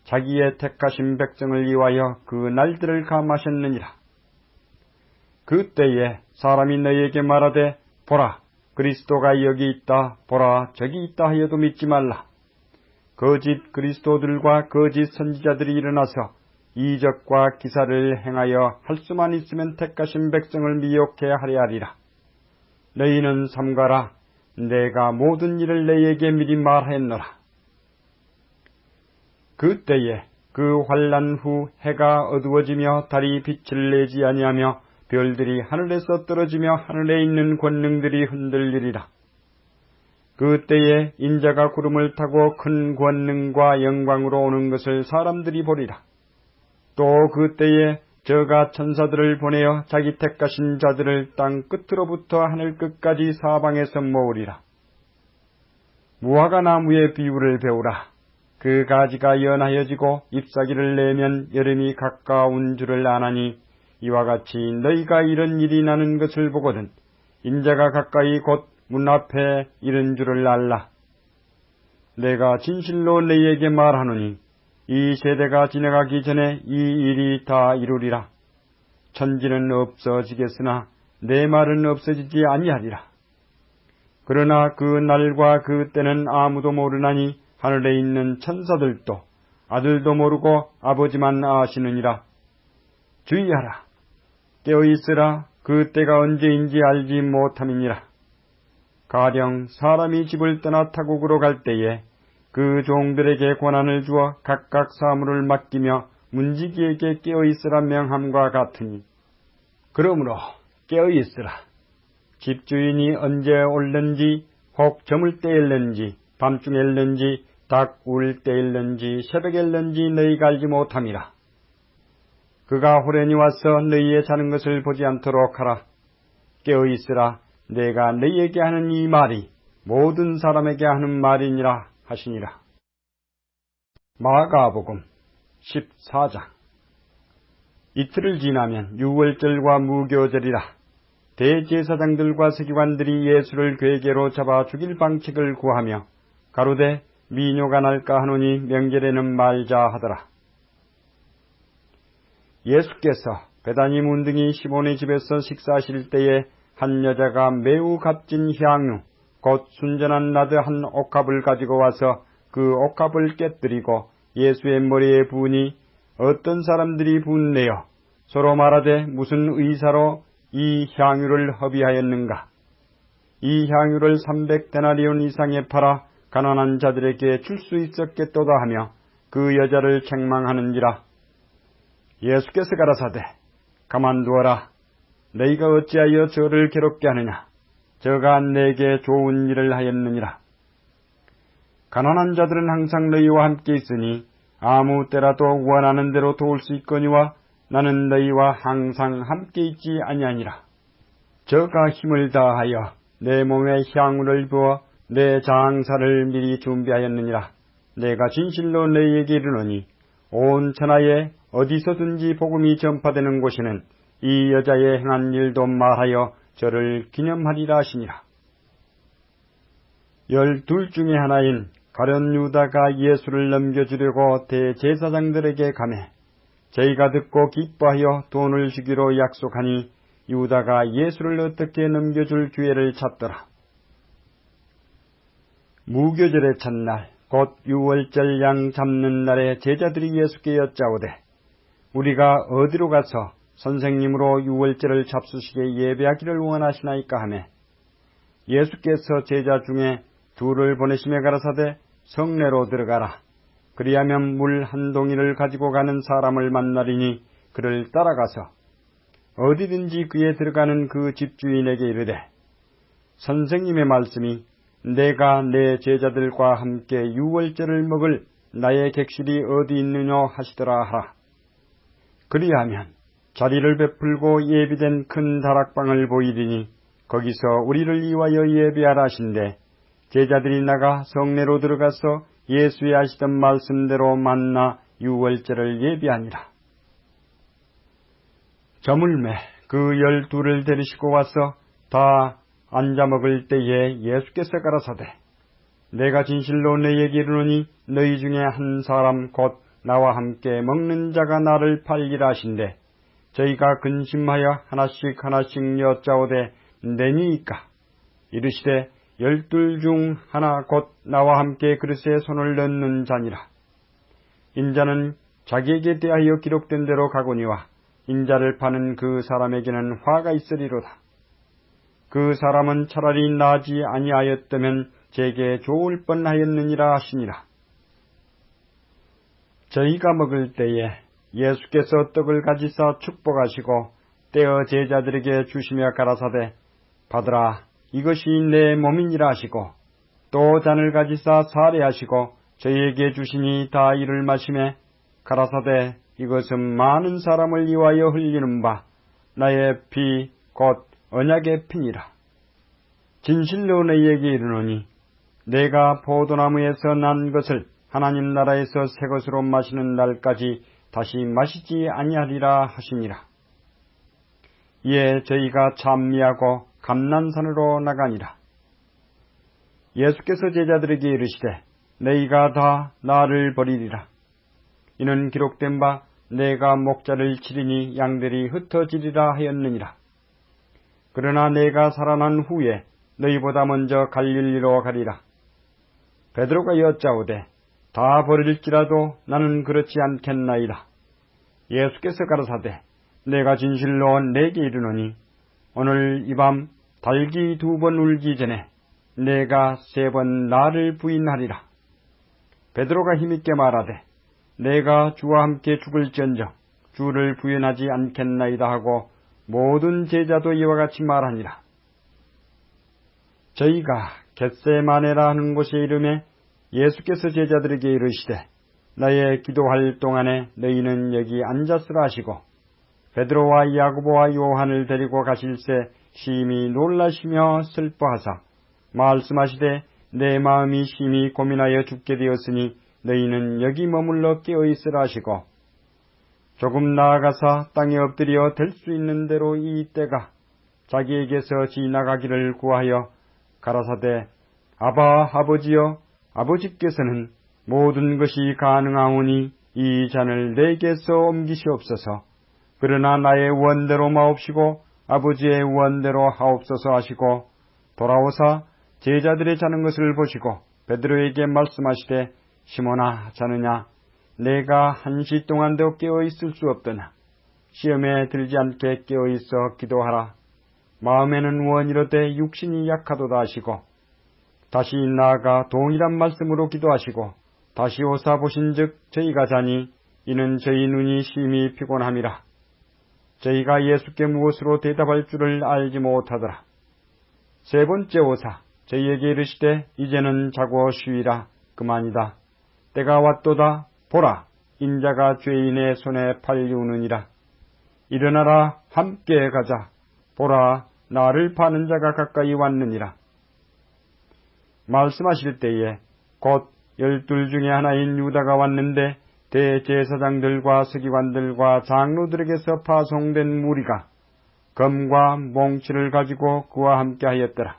자기의 택하신 백성을 위하여 그 날들을 감하셨느니라. 그때에 사람이 너희에게 말하되 보라 그리스도가 여기 있다 보라 저기 있다 하여도 믿지 말라. 거짓 그리스도들과 거짓 선지자들이 일어나서 이적과 기사를 행하여 할 수만 있으면 택하신 백성을 미혹해 하려 하리라. 너희는 삼가라. 내가 모든 일을 너희에게 미리 말하였노라. 그때에 그 환난 후 해가 어두워지며 달이 빛을 내지 아니하며 별들이 하늘에서 떨어지며 하늘에 있는 권능들이 흔들리리라. 그때에 인자가 구름을 타고 큰 권능과 영광으로 오는 것을 사람들이 보리라. 또 그때에 저가 천사들을 보내어 자기 택하신 자들을 땅 끝으로부터 하늘 끝까지 사방에서 모으리라. 무화과 나무의 비유를 배우라. 그 가지가 연하여지고 잎사귀를 내면 여름이 가까운 줄을 아나니 이와 같이 너희가 이런 일이 나는 것을 보거든 인자가 가까이 곧 문 앞에 이른 줄을 알라. 내가 진실로 너희에게 말하노니 이 세대가 지나가기 전에 이 일이 다 이루리라. 천지는 없어지겠으나 내 말은 없어지지 아니하리라. 그러나 그 날과 그 때는 아무도 모르나니 하늘에 있는 천사들도 아들도 모르고 아버지만 아시느니라. 주의하라. 깨어있으라. 그 때가 언제인지 알지 못함이니라. 가령 사람이 집을 떠나 타국으로 갈 때에 그 종들에게 권한을 주어 각각 사물을 맡기며 문지기에게 깨어있으라 명함과 같으니 그러므로 깨어있으라. 집주인이 언제 올는지 혹 저물 때일는지 밤중일는지 닭 울 때일는지 새벽일는지 너희가 알지 못함이라. 그가 호련히 와서 너희의 자는 것을 보지 않도록 하라. 깨어있으라. 내가 너희에게 하는 이 말이 모든 사람에게 하는 말이니라 하시니라. 마가복음 14장. 이틀을 지나면 유월절과 무교절이라. 대제사장들과 서기관들이 예수를 괴계로 잡아 죽일 방책을 구하며 가로되 미뇨가 날까 하노니 명절에는 말자 하더라. 예수께서 베다니 문둥이 시몬의 집에서 식사하실 때에 한 여자가 매우 값진 향유 곧 순전한 나드 한 옥합을 가지고 와서 그 옥합을 깨뜨리고 예수의 머리에 부으니 어떤 사람들이 분내어 서로 말하되 무슨 의사로 이 향유를 허비하였는가. 이 향유를 300데나리온 이상에 팔아 가난한 자들에게 줄 수 있었겠도다 하며 그 여자를 책망하는지라. 예수께서 가라사대 가만두어라. 너희가 어찌하여 저를 괴롭게 하느냐. 저가 내게 좋은 일을 하였느니라. 가난한 자들은 항상 너희와 함께 있으니 아무 때라도 원하는 대로 도울 수 있거니와 나는 너희와 항상 함께 있지 아니하니라. 저가 힘을 다하여 내 몸에 향유를 부어 내 장사를 미리 준비하였느니라. 내가 진실로 너희에게 이르노니 온 천하에 어디서든지 복음이 전파되는 곳에는 이 여자의 행한 일도 말하여 저를 기념하리라 하시니라. 12 중에 하나인 가룟 유다가 예수를 넘겨주려고 대제사장들에게 가매 저희가 듣고 기뻐하여 돈을 주기로 약속하니 유다가 예수를 어떻게 넘겨줄 기회를 찾더라. 무교절의 첫날 곧 유월절 양 잡는 날에 제자들이 예수께 여짜오되 우리가 어디로 가서 선생님으로 유월절을 잡수시게 예배하기를 원하시나이까 하매 예수께서 제자 중에 둘을 보내시며 가라사대 성내로 들어가라. 그리하면 물 한 동이를 가지고 가는 사람을 만나리니 그를 따라가서 어디든지 그에 들어가는 그 집주인에게 이르되 선생님의 말씀이 내가 내 제자들과 함께 유월절을 먹을 나의 객실이 어디 있느냐 하시더라 하라. 그리하면 자리를 베풀고 예비된 큰 다락방을 보이리니 거기서 우리를 위하여 예배하라 하신대 제자들이 나가 성내로 들어가서 예수의 하시던 말씀대로 만나 유월절을 예비하니라. 저물매 그 12를 데리시고 와서 다 앉아 먹을 때에 예수께서 가라사대 내가 진실로 너희에게 이르노니 너희 중에 한 사람 곧 나와 함께 먹는 자가 나를 팔리라 하신대 저희가 근심하여 하나씩 하나씩 여짜오되 내니이까 이르시되 12 중 하나 곧 나와 함께 그릇에 손을 넣는 자니라. 인자는 자기에게 대하여 기록된 대로 가거니와 인자를 파는 그 사람에게는 화가 있으리로다. 그 사람은 차라리 나지 아니하였다면 제게 좋을 뻔하였느니라 하시니라. 저희가 먹을 때에 예수께서 떡을 가지사 축복하시고 떼어 제자들에게 주시며 가라사대 받으라 이것이 내 몸이니라 하시고 또 잔을 가지사 사례하시고 저희에게 주시니 다 이를 마시매 가라사대 이것은 많은 사람을 위하여 흘리는 바 나의 피 곧 언약의 피니라. 진실로 너희에게 이르노니 내가 포도나무에서 난 것을 하나님 나라에서 새 것으로 마시는 날까지 다시 마시지 아니하리라 하시니라. 이에 저희가 찬미하고 감난산으로 나가니라. 예수께서 제자들에게 이르시되 너희가 다 나를 버리리라. 이는 기록된 바 내가 목자를 치리니 양들이 흩어지리라 하였느니라. 그러나 내가 살아난 후에 너희보다 먼저 갈릴리로 가리라. 베드로가 여짜오되 다 버릴지라도 나는 그렇지 않겠나이다. 예수께서 가라사대 내가 진실로 내게 이르노니 오늘 이 밤 닭이 2번 울기 전에 내가 3번 나를 부인하리라. 베드로가 힘있게 말하되 내가 주와 함께 죽을지언정 주를 부인하지 않겠나이다 하고 모든 제자도 이와 같이 말하니라. 저희가 겟세마네라 하는 곳에 이르매 예수께서 제자들에게 이르시되 나의 기도할 동안에 너희는 여기 앉았으라 하시고 베드로와 야고보와 요한을 데리고 가실새 심히 놀라시며 슬퍼하사 말씀하시되 내 마음이 심히 고민하여 죽게 되었으니 너희는 여기 머물러 깨어있으라 하시고 조금 나아가사 땅에 엎드려 될 수 있는 대로 이 때가 자기에게서 지나가기를 구하여 가라사대 아바 아버지여 아버지께서는 모든 것이 가능하오니 이 잔을 내게서 옮기시옵소서. 그러나 나의 원대로 마옵시고 아버지의 원대로 하옵소서 하시고 돌아오사 제자들의 자는 것을 보시고 베드로에게 말씀하시되 시몬아 자느냐 내가 1시 동안도 깨어있을 수 없더냐 시험에 들지 않게 깨어있어 기도하라. 마음에는 원이로되 육신이 약하도다 하시고 다시 나아가 동일한 말씀으로 기도하시고 다시 오사 보신즉 저희가 자니 이는 저희 눈이 심히 피곤함이라. 저희가 예수께 무엇으로 대답할 줄을 알지 못하더라. 3번째 오사 저희에게 이르시되 이제는 자고 쉬이라. 그만이다. 때가 왔도다. 보라 인자가 죄인의 손에 팔리우느니라. 일어나라 함께 가자. 보라 나를 파는 자가 가까이 왔느니라. 말씀하실 때에 곧 12 중에 하나인 유다가 왔는데 대제사장들과 서기관들과 장로들에게서 파송된 무리가 검과 몽치를 가지고 그와 함께 하였더라.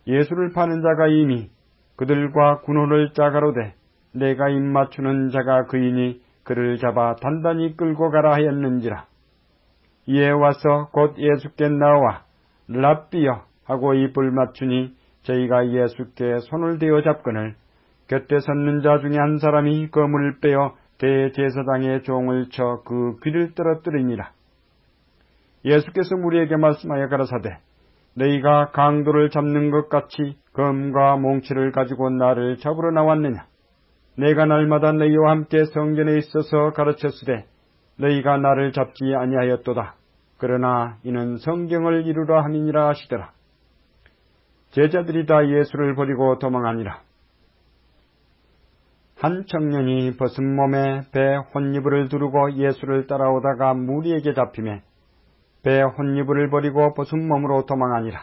예수를 파는 자가 이미 그들과 군호를 짜가로되 내가 입맞추는 자가 그이니 그를 잡아 단단히 끌고 가라 하였는지라. 이에 와서 곧 예수께 나와 랍비여 하고 입을 맞추니 저희가 예수께 손을 대어 잡거늘 곁에 섰는 자 중에 한 사람이 검을 빼어 대제사장의 종을 쳐 그 귀를 떨어뜨리니라. 예수께서 무리에게 말씀하여 가라사대 너희가 강도를 잡는 것 같이 검과 몽치를 가지고 나를 잡으러 나왔느냐. 내가 날마다 너희와 함께 성전에 있어서 가르쳤으되 너희가 나를 잡지 아니하였도다. 그러나 이는 성경을 이루라 함이니라 하시더라. 제자들이 다 예수를 버리고 도망하니라. 한 청년이 벗은 몸에 배 혼이불을 두르고 예수를 따라오다가 무리에게 잡히매 배 혼이불을 버리고 벗은 몸으로 도망하니라.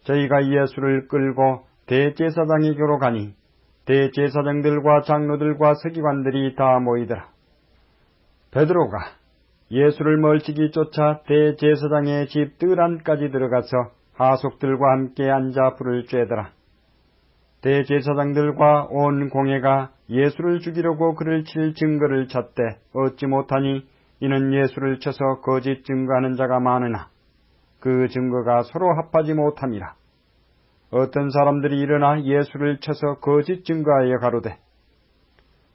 저희가 예수를 끌고 대제사장에게로 가니 대제사장들과 장로들과 서기관들이 다 모이더라. 베드로가 예수를 멀찍이 쫓아 대제사장의 집 뜰 안까지 들어가서 하속들과 함께 앉아 불을 쬐더라. 대제사장들과 온 공회가 예수를 죽이려고 그를 칠 증거를 찾되 얻지 못하니 이는 예수를 쳐서 거짓 증거하는 자가 많으나 그 증거가 서로 합하지 못함이라. 어떤 사람들이 일어나 예수를 쳐서 거짓 증거하여 가로되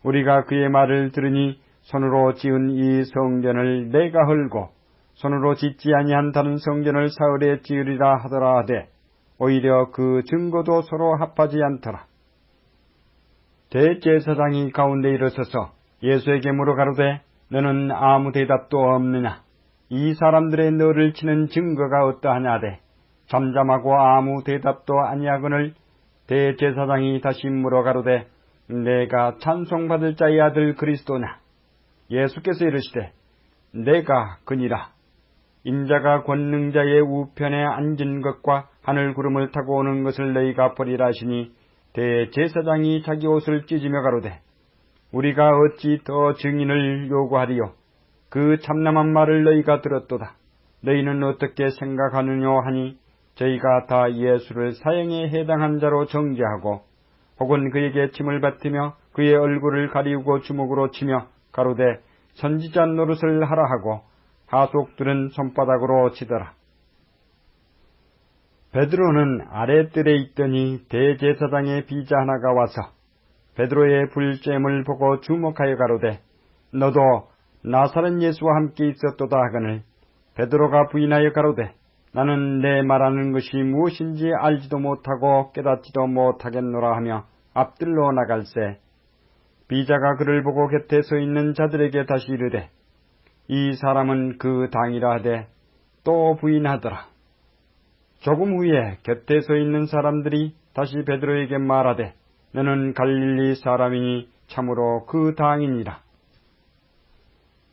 우리가 그의 말을 들으니 손으로 지은 이 성전을 내가 헐고 손으로 짓지 아니한 다른 성전을 사흘에 지으리라 하더라 하되 오히려 그 증거도 서로 합하지 않더라. 대제사장이 가운데 일어서서 예수에게 물어 가로되 너는 아무 대답도 없느냐. 이 사람들의 너를 치는 증거가 어떠하냐 하되 잠잠하고 아무 대답도 아니하거늘 대제사장이 다시 물어 가로되 내가 찬송받을 자의 아들 그리스도냐. 예수께서 이르시되 내가 그니라. 인자가 권능자의 우편에 앉은 것과 하늘 구름을 타고 오는 것을 너희가 보리라 하시니 대제사장이 자기 옷을 찢으며 가로되 우리가 어찌 더 증인을 요구하리요. 그 참남한 말을 너희가 들었도다. 너희는 어떻게 생각하느냐 하니 저희가 다 예수를 사형에 해당한 자로 정죄하고 혹은 그에게 침을 뱉으며 그의 얼굴을 가리우고 주먹으로 치며 가로되 선지자 노릇을 하라 하고 하속들은 손바닥으로 치더라. 베드로는 아랫뜰에 있더니 대제사장의 비자 하나가 와서 베드로의 불잼을 보고 주목하여 가로되 너도 나사렛 예수와 함께 있었도다 하거늘 베드로가 부인하여 가로되 나는 내 말하는 것이 무엇인지 알지도 못하고 깨닫지도 못하겠노라 하며 앞들로 나갈새 비자가 그를 보고 곁에 서 있는 자들에게 다시 이르되 이 사람은 그 당이라 하되 또 부인하더라. 조금 후에 곁에 서 있는 사람들이 다시 베드로에게 말하되 너는 갈릴리 사람이니 참으로 그 당이니라.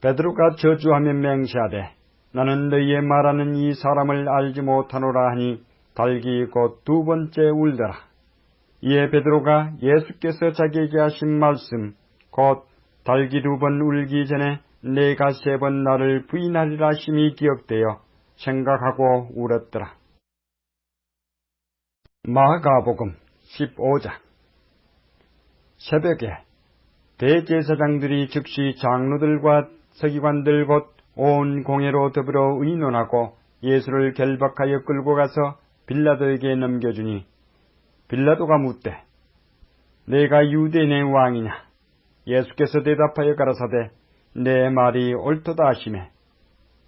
베드로가 저주하며 맹세하되 나는 너희의 말하는 이 사람을 알지 못하노라 하니 달기 곧 두 번째 울더라. 이에 베드로가 예수께서 자기에게 하신 말씀 곧 달기 두 번 울기 전에 내가 세 번 나를 부인하리라 심히 기억되어 생각하고 울었더라. 마가복음 15장. 새벽에 대제사장들이 즉시 장로들과 서기관들 곧 온 공회로 더불어 의논하고 예수를 결박하여 끌고 가서 빌라도에게 넘겨주니 빌라도가 묻되 내가 유대인의 왕이냐? 예수께서 대답하여 가라사대 내 말이 옳도다 하시매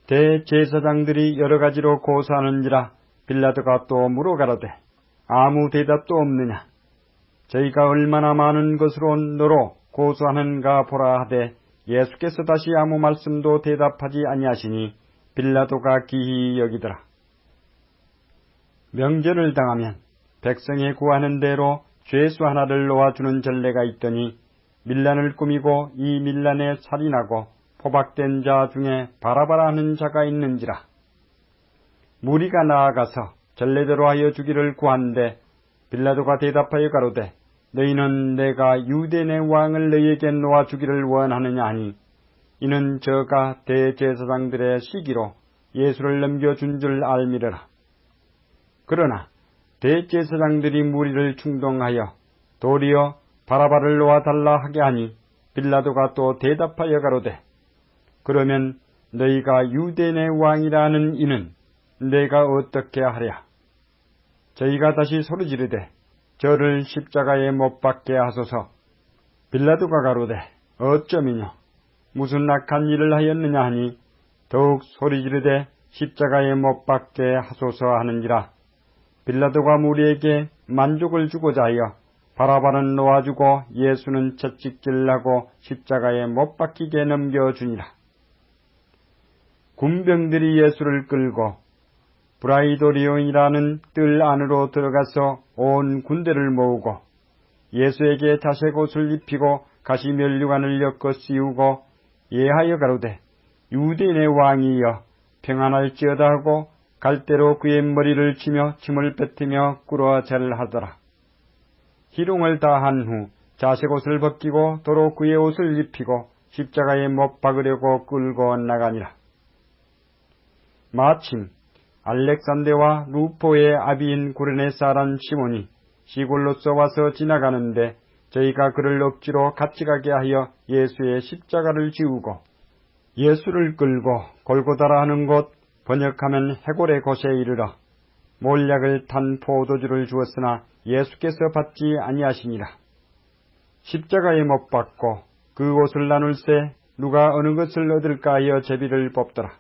대제사장들이 여러 가지로 고소하는지라 빌라도가 또 물어가라되 아무 대답도 없느냐? 저희가 얼마나 많은 것으로 너로 고소하는가 보라 하되 예수께서 다시 아무 말씀도 대답하지 아니하시니 빌라도가 기히 여기더라. 명절을 당하면 백성이 구하는 대로 죄수 하나를 놓아주는 전례가 있더니 밀란을 꾸미고 이 밀란에 살인하고 포박된 자 중에 바라바라 하는 자가 있는지라. 무리가 나아가서 전례대로 하여 주기를 구한데 빌라도가 대답하여 가로되 너희는 내가 유대인의 왕을 너희에게 놓아주기를 원하느냐 하니 이는 저가 대제사장들의 시기로 예수를 넘겨준 줄 알미르라. 그러나 대제사장들이 무리를 충동하여 도리어 바라바를 놓아달라 하게 하니 빌라도가 또 대답하여 가로되 그러면 너희가 유대인의 왕이라 하는 이는 내가 어떻게 하랴? 저희가 다시 소리지르되 저를 십자가에 못 박게 하소서. 빌라도가 가로되 어쩌미뇨? 무슨 악한 일을 하였느냐 하니 더욱 소리지르되 십자가에 못 박게 하소서 하는지라. 빌라도가 무리에게 만족을 주고자 하여 바라바는 놓아주고 예수는 채찍질하고 십자가에 못 박히게 넘겨주니라. 군병들이 예수를 끌고 브라이도리온이라는 뜰 안으로 들어가서 온 군대를 모으고 예수에게 자색 옷을 입히고 가시 면류관을 엮어 씌우고 예하여 가로되 유대인의 왕이여 평안할지어다 하고 갈대로 그의 머리를 치며 침을 뱉으며 꿇어 절하더라. 희롱을 다한 후 자색 옷을 벗기고 도로 그의 옷을 입히고 십자가에 못 박으려고 끌고 나가니라. 마침 알렉산데와 루포의 아비인 구레네 사람 시몬이 시골로서 와서 지나가는데 저희가 그를 억지로 같이 가게 하여 예수의 십자가를 지우고 예수를 끌고 골고다라 하는 곳 번역하면 해골의 곳에 이르러 몰약을 탄 포도주를 주었으나 예수께서 받지 아니하시니라. 십자가에 못 박고 그 옷을 나눌새 누가 어느 것을 얻을까 하여 제비를 뽑더라.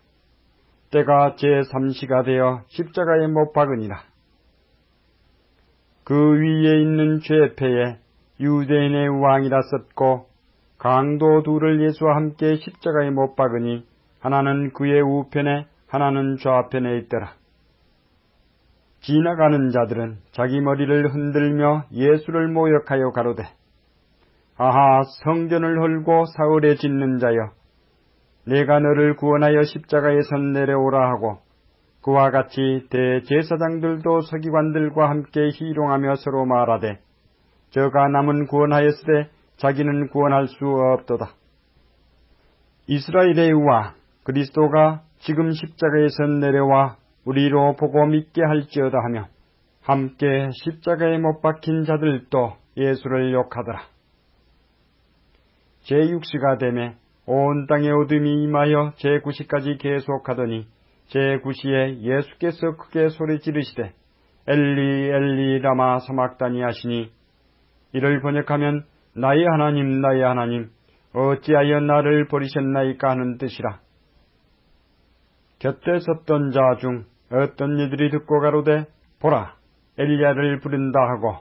때가 제3시가 되어 십자가에 못 박으니라. 그 위에 있는 죄패에 유대인의 왕이라 썼고 강도 둘을 예수와 함께 십자가에 못 박으니 하나는 그의 우편에 하나는 좌편에 있더라. 지나가는 자들은 자기 머리를 흔들며 예수를 모욕하여 가로되 아하 성전을 헐고 사흘에 짓는 자여 내가 너를 구원하여 십자가에서 내려오라 하고 그와 같이 대제사장들도 서기관들과 함께 희롱하며 서로 말하되 저가 남은 구원하였으되 자기는 구원할 수 없도다. 이스라엘의 왕 그리스도가 지금 십자가에서 내려와 우리로 보고 믿게 할지어다 하며 함께 십자가에 못 박힌 자들도 예수를 욕하더라. 제6시가 되매 온 땅에 어둠이 임하여 제9시까지 계속하더니 제9시에 예수께서 크게 소리 지르시되 엘리 엘리 라마 사막다니 하시니 이를 번역하면 나의 하나님 나의 하나님 어찌하여 나를 버리셨나이까 하는 뜻이라. 곁에 섰던 자 중 어떤 이들이 듣고 가로되 보라 엘리야를 부른다 하고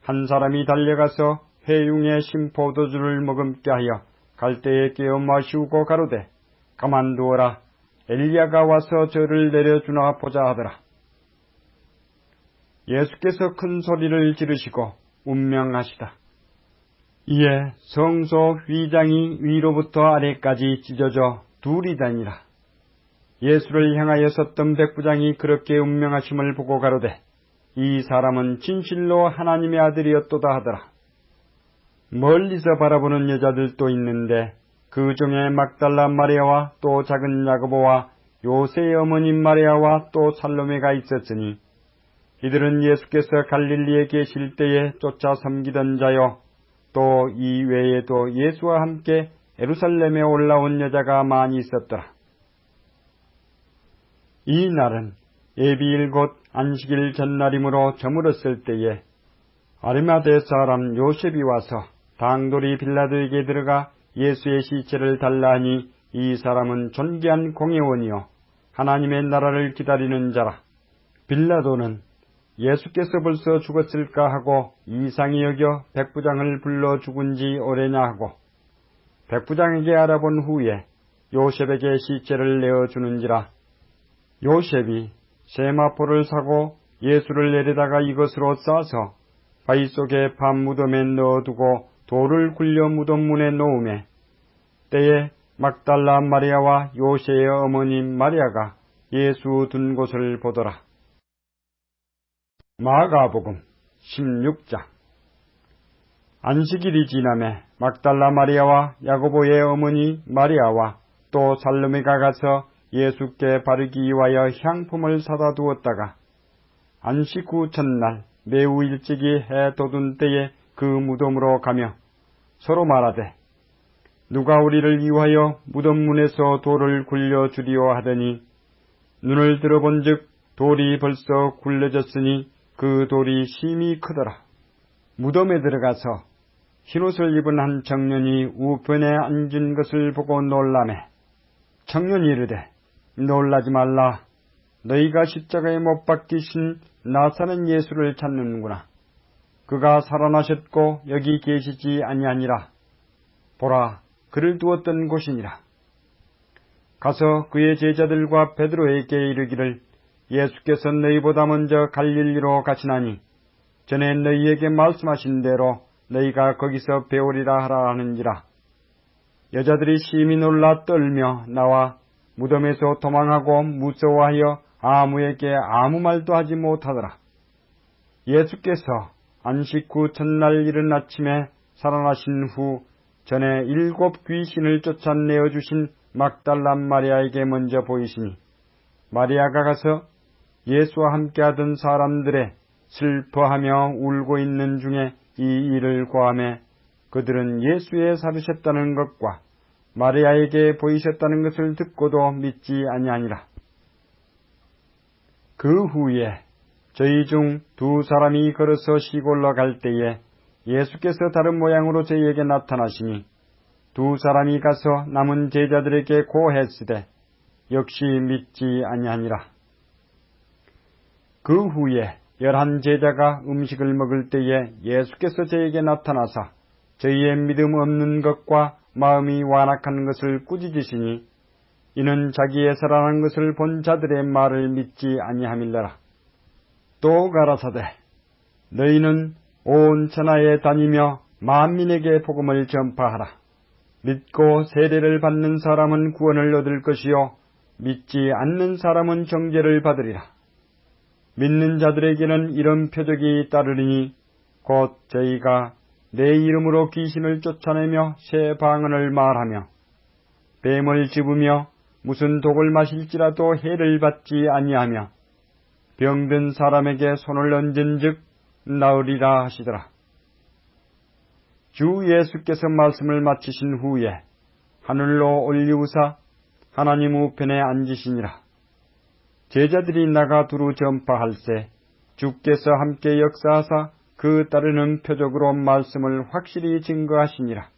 한 사람이 달려가서 회중의 신포도주를 머금게 하여 갈대에 깨어 마시우고 가로되 가만두어라 엘리야가 와서 저를 내려주나 보자 하더라. 예수께서 큰 소리를 지르시고 운명하시다. 이에 성소 휘장이 위로부터 아래까지 찢어져 둘이 다니라. 예수를 향하여 섰던 백부장이 그렇게 운명하심을 보고 가로되 이 사람은 진실로 하나님의 아들이었도다 하더라. 멀리서 바라보는 여자들도 있는데 그 중에 막달라 마리아와 또 작은 야고보와 요새의 어머님 마리아와 또 살로메가 있었으니 이들은 예수께서 갈릴리에 계실 때에 쫓아 섬기던 자요 또 이 외에도 예수와 함께 예루살렘에 올라온 여자가 많이 있었더라. 이 날은 예비일 곧 안식일 전날이므로 저물었을 때에 아리마대 사람 요셉이 와서 당돌이 빌라도에게 들어가 예수의 시체를 달라 하니 이 사람은 존귀한 공회원이요 하나님의 나라를 기다리는 자라. 빌라도는 예수께서 벌써 죽었을까 하고 이상히 여겨 백부장을 불러 죽은 지 오래냐 하고 백부장에게 알아본 후에 요셉에게 시체를 내어주는지라. 요셉이 세마포를 사고 예수를 내려다가 이것으로 싸서 바위 속에 밤 무덤에 넣어두고 돌을 굴려 무덤 문에 놓으매 때에 막달라 마리아와 요새의 어머님 마리아가 예수 둔 곳을 보더라. 마가복음 16장. 안식일이 지나매 막달라 마리아와 야고보의 어머니 마리아와 또 살로메가 가서 예수께 바르기 위하여 향품을 사다 두었다가 안식 후 첫날 매우 일찍이 해 돋은 때에 그 무덤으로 가며 서로 말하되 누가 우리를 위하여 무덤 문에서 돌을 굴려주리오 하더니 눈을 들어본즉 돌이 벌써 굴려졌으니 그 돌이 심히 크더라. 무덤에 들어가서 흰옷을 입은 한 청년이 우편에 앉은 것을 보고 놀라매 청년이 이르되 놀라지 말라. 너희가 십자가에 못 박히신 나사렛 예수를 찾는구나. 그가 살아나셨고 여기 계시지 아니하니라. 보라, 그를 두었던 곳이니라. 가서 그의 제자들과 베드로에게 이르기를 예수께서 너희보다 먼저 갈릴리로 가시나니 전에 너희에게 말씀하신 대로 너희가 거기서 배우리라 하라 하는지라. 여자들이 심히 놀라 떨며 나와 무덤에서 도망하고 무서워하여 아무에게 아무 말도 하지 못하더라. 예수께서 안식 후 첫날 이른 아침에 살아나신 후 전에 7 귀신을 쫓아내어 주신 막달라 마리아에게 먼저 보이시니 마리아가 가서 예수와 함께하던 사람들의 슬퍼하며 울고 있는 중에 이 일을 고하매 그들은 예수에 살으셨다는 것과 마리아에게 보이셨다는 것을 듣고도 믿지 아니하니라. 그 후에 저희 중 2 사람이 걸어서 시골로 갈 때에 예수께서 다른 모양으로 저희에게 나타나시니 2 사람이 가서 남은 제자들에게 고했으되 역시 믿지 아니하니라. 그 후에 11 제자가 음식을 먹을 때에 예수께서 저에게 나타나사 저희의 믿음 없는 것과 마음이 완악한 것을 꾸짖으시니 이는 자기의 살아난 것을 본 자들의 말을 믿지 아니함일러라. 또 가라사대 너희는 온 천하에 다니며 만민에게 복음을 전파하라. 믿고 세례를 받는 사람은 구원을 얻을 것이요 믿지 않는 사람은 정죄를 받으리라. 믿는 자들에게는 이런 표적이 따르리니 곧 저희가 내 이름으로 귀신을 쫓아내며 새 방언을 말하며 뱀을 집으며 무슨 독을 마실지라도 해를 받지 아니하며 병든 사람에게 손을 얹은즉 나으리라 하시더라. 주 예수께서 말씀을 마치신 후에 하늘로 올리우사 하나님 우편에 앉으시니라. 제자들이 나가 두루 전파할세 주께서 함께 역사하사 그 따르는 표적으로 말씀을 확실히 증거하시니라.